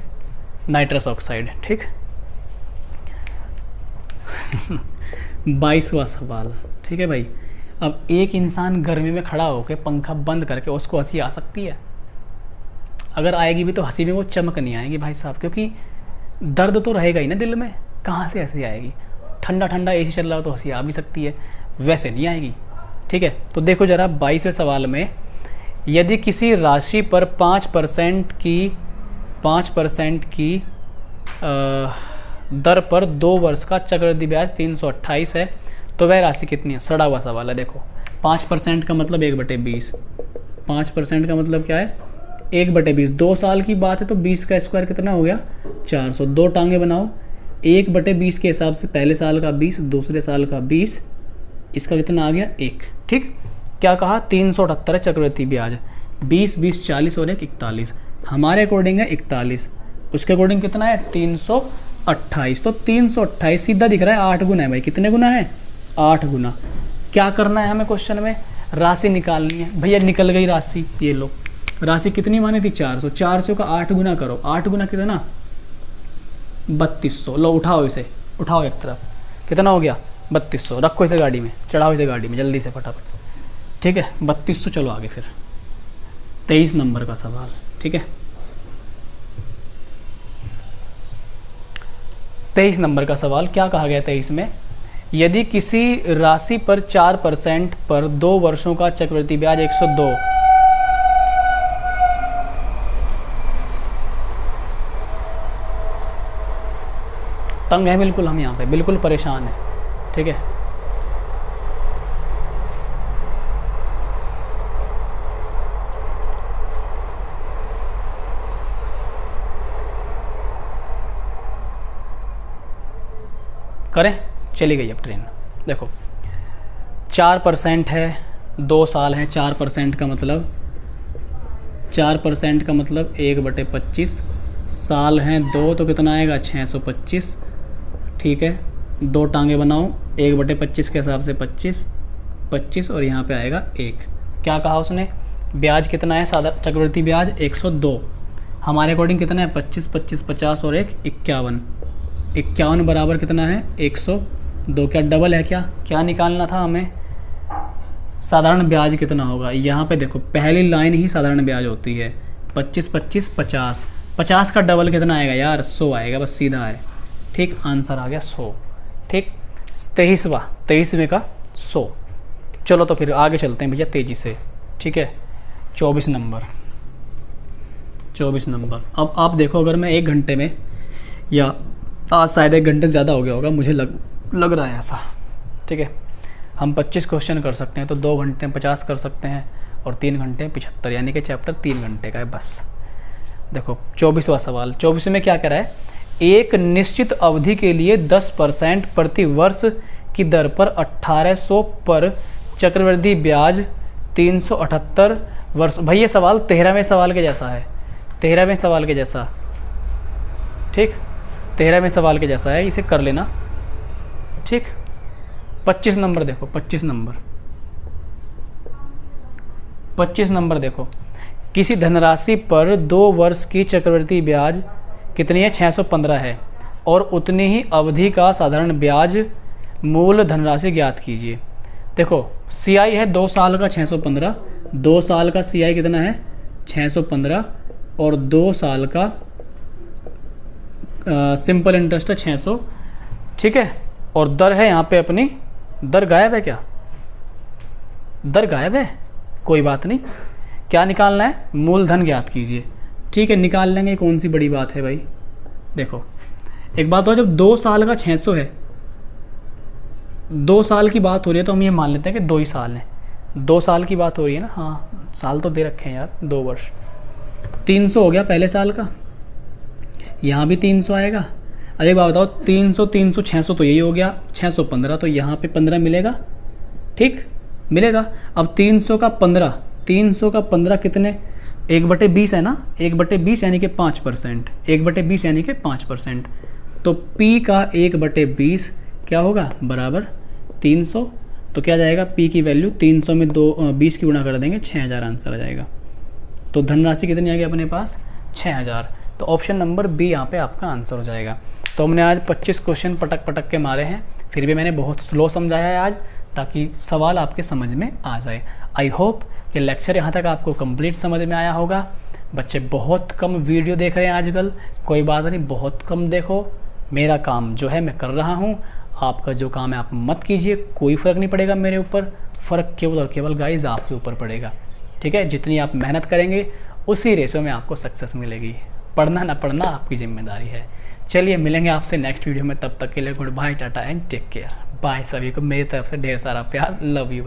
नाइट्रस ऑक्साइड, ठीक। 22वां सवाल, ठीक है भाई। अब एक इंसान गर्मी में खड़ा होकर पंखा बंद करके उसको हंसी आ सकती है? अगर आएगी भी तो हंसी में वो चमक नहीं आएगी भाई साहब, क्योंकि दर्द तो रहेगा ही ना दिल में, कहाँ से हंसी आएगी। ठंडा ठंडा एसी चल रहा हो तो हंसी आ भी सकती है, वैसे नहीं आएगी, ठीक है। तो देखो जरा 22वें सवाल में, यदि किसी राशि पर 5% की दर पर 2 वर्ष का चक्रवृद्धि ब्याज 328 है तो वह राशि कितनी है। सड़ा हुआ सवाल है। देखो 5% का मतलब 1/20, 5% का मतलब क्या है 1/20। 2 साल की बात है तो 20 का स्क्वायर कितना हो गया 400। 2 टांगे बनाओ, 1/20 के हिसाब से पहले साल का 20, दूसरे साल का 20, इसका कितना आ गया 1, ठीक। क्या कहा 378 है चक्रवृद्धि ब्याज, 20 20 40 और 1 41, हमारे अकॉर्डिंग है 41, उसके अकॉर्डिंग कितना है 328। तो 328 सीधा दिख रहा है 8 गुना है भाई, कितने गुना है 8 गुना। क्या करना है हमें क्वेश्चन में, राशि निकालनी है भैया। निकल गई राशि, ये लो राशि कितनी मानी थी 400, 400 का 8 गुना करो, 8 गुना कितना 3200। लो उठाओ इसे, उठाओ एक तरफ, कितना हो गया 3200। रखो इसे गाड़ी में, चढ़ाओ इसे गाड़ी में जल्दी से फटाफट, ठीक है 3200। चलो आगे फिर 23 नंबर का सवाल, ठीक है। 23 नंबर का सवाल क्या कहा गया 23 में, यदि किसी राशि पर 4% पर 2 वर्षों का चक्रवृद्धि ब्याज 102, तंग है बिल्कुल हम यहाँ पे, बिल्कुल परेशान है, ठीक है। करें, चली गई अब ट्रेन। देखो 4% है, 2 साल है, 4% का मतलब 1/25, साल हैं 2 तो कितना आएगा 625, ठीक है। 2 टांगे बनाओ, 1/25 के हिसाब से 25 और यहाँ पे आएगा 1। क्या कहा उसने, ब्याज कितना है साधारण चक्रवृद्धि ब्याज 102, हमारे अकॉर्डिंग कितना है 25 25 50 और 1 51, 51 बराबर कितना है 102। क्या डबल है, क्या निकालना था हमें, साधारण ब्याज कितना होगा। यहाँ पे देखो पहली लाइन ही साधारण ब्याज होती है, 25 25 50, 50 का डबल कितना आएगा यार 100 आएगा, बस सीधा है, ठीक। आंसर आ गया 100, ठीक। 23वें का 100। चलो तो फिर आगे चलते हैं भैया तेजी से, ठीक है। 24 नंबर। अब आप देखो, अगर मैं 1 घंटे में, या आज शायद 1 घंटे से ज़्यादा हो गया होगा, मुझे लग रहा है ऐसा, ठीक है। हम 25 क्वेश्चन कर सकते हैं तो 2 घंटे में 50 कर सकते हैं और 3 घंटे में 75, यानी कि चैप्टर 3 घंटे का है बस। देखो 24वां सवाल, 24 में क्या कह रहा है, एक निश्चित अवधि के लिए 10% प्रति वर्ष की दर पर 1800 पर चक्रवृद्धि ब्याज 378 वर्ष भाई ये सवाल 13वें सवाल के जैसा है, 13वें सवाल के जैसा, ठीक, 13वें सवाल के जैसा है, इसे कर लेना, ठीक। 25 नंबर देखो, 25 नंबर, 25 नंबर देखो, किसी धनराशि पर 2 वर्ष की चक्रवृद्धि ब्याज कितनी है, 615 है, और उतनी ही अवधि का साधारण ब्याज मूल धनराशि ज्ञात कीजिए। देखो CI है 2 साल का 615, 2 साल का CI कितना है 615, और 2 साल का सिंपल इंटरेस्ट है 600, ठीक है। और दर है यहाँ पे अपनी, दर गायब है क्या, दर गायब है, कोई बात नहीं, क्या निकालना है, मूलधन ज्ञात कीजिए, ठीक है। निकाल लेंगे, कौन सी बड़ी बात है भाई। देखो एक बात हो, जब 2 साल का 600 है, 2 साल की बात हो रही है तो हम ये मान लेते हैं कि 2 ही साल हैं, 2 साल की बात हो रही है ना, हाँ साल तो दे रखे हैं यार, 2 वर्ष, 300 हो गया पहले साल का, यहाँ भी 300 आएगा। अब एक बात बताओ, 300 300 600 तो यही हो गया, 615 तो यहाँ पे 15 मिलेगा, ठीक मिलेगा। अब 300 का 15, 300 का 15 कितने, 1/20 है ना, 1/20 यानी कि 5%, 1/20 यानी कि 5%, तो P का 1/20 क्या होगा, बराबर 300। तो क्या जाएगा, P की वैल्यू 300 में 20 की गुणा कर देंगे, 6000 आंसर आ जाएगा। तो धनराशि कितनी आ गई अपने पास, 6000। तो ऑप्शन नंबर बी यहाँ पे आपका आंसर हो जाएगा। तो हमने आज 25 क्वेश्चन पटक पटक के मारे हैं, फिर भी मैंने बहुत स्लो समझाया है आज, ताकि सवाल आपके समझ में आ जाए। आई होप कि लेक्चर यहाँ तक आपको कंप्लीट समझ में आया होगा। बच्चे बहुत कम वीडियो देख रहे हैं आजकल, कोई बात नहीं, बहुत कम देखो, मेरा काम जो है मैं कर रहा हूँ, आपका जो काम है आप मत कीजिए, कोई फ़र्क नहीं पड़ेगा मेरे ऊपर, फ़र्क केवल और केवल गाइस आपके ऊपर पड़ेगा, ठीक है। जितनी आप मेहनत करेंगे उसी रेशो में आपको सक्सेस मिलेगी, पढ़ना ना पढ़ना आपकी जिम्मेदारी है। चलिए मिलेंगे आपसे नेक्स्ट वीडियो में, तब तक के लिए goodbye, tata and take care, bye. सभी को मेरी तरफ से ढेर सारा प्यार, लव यू।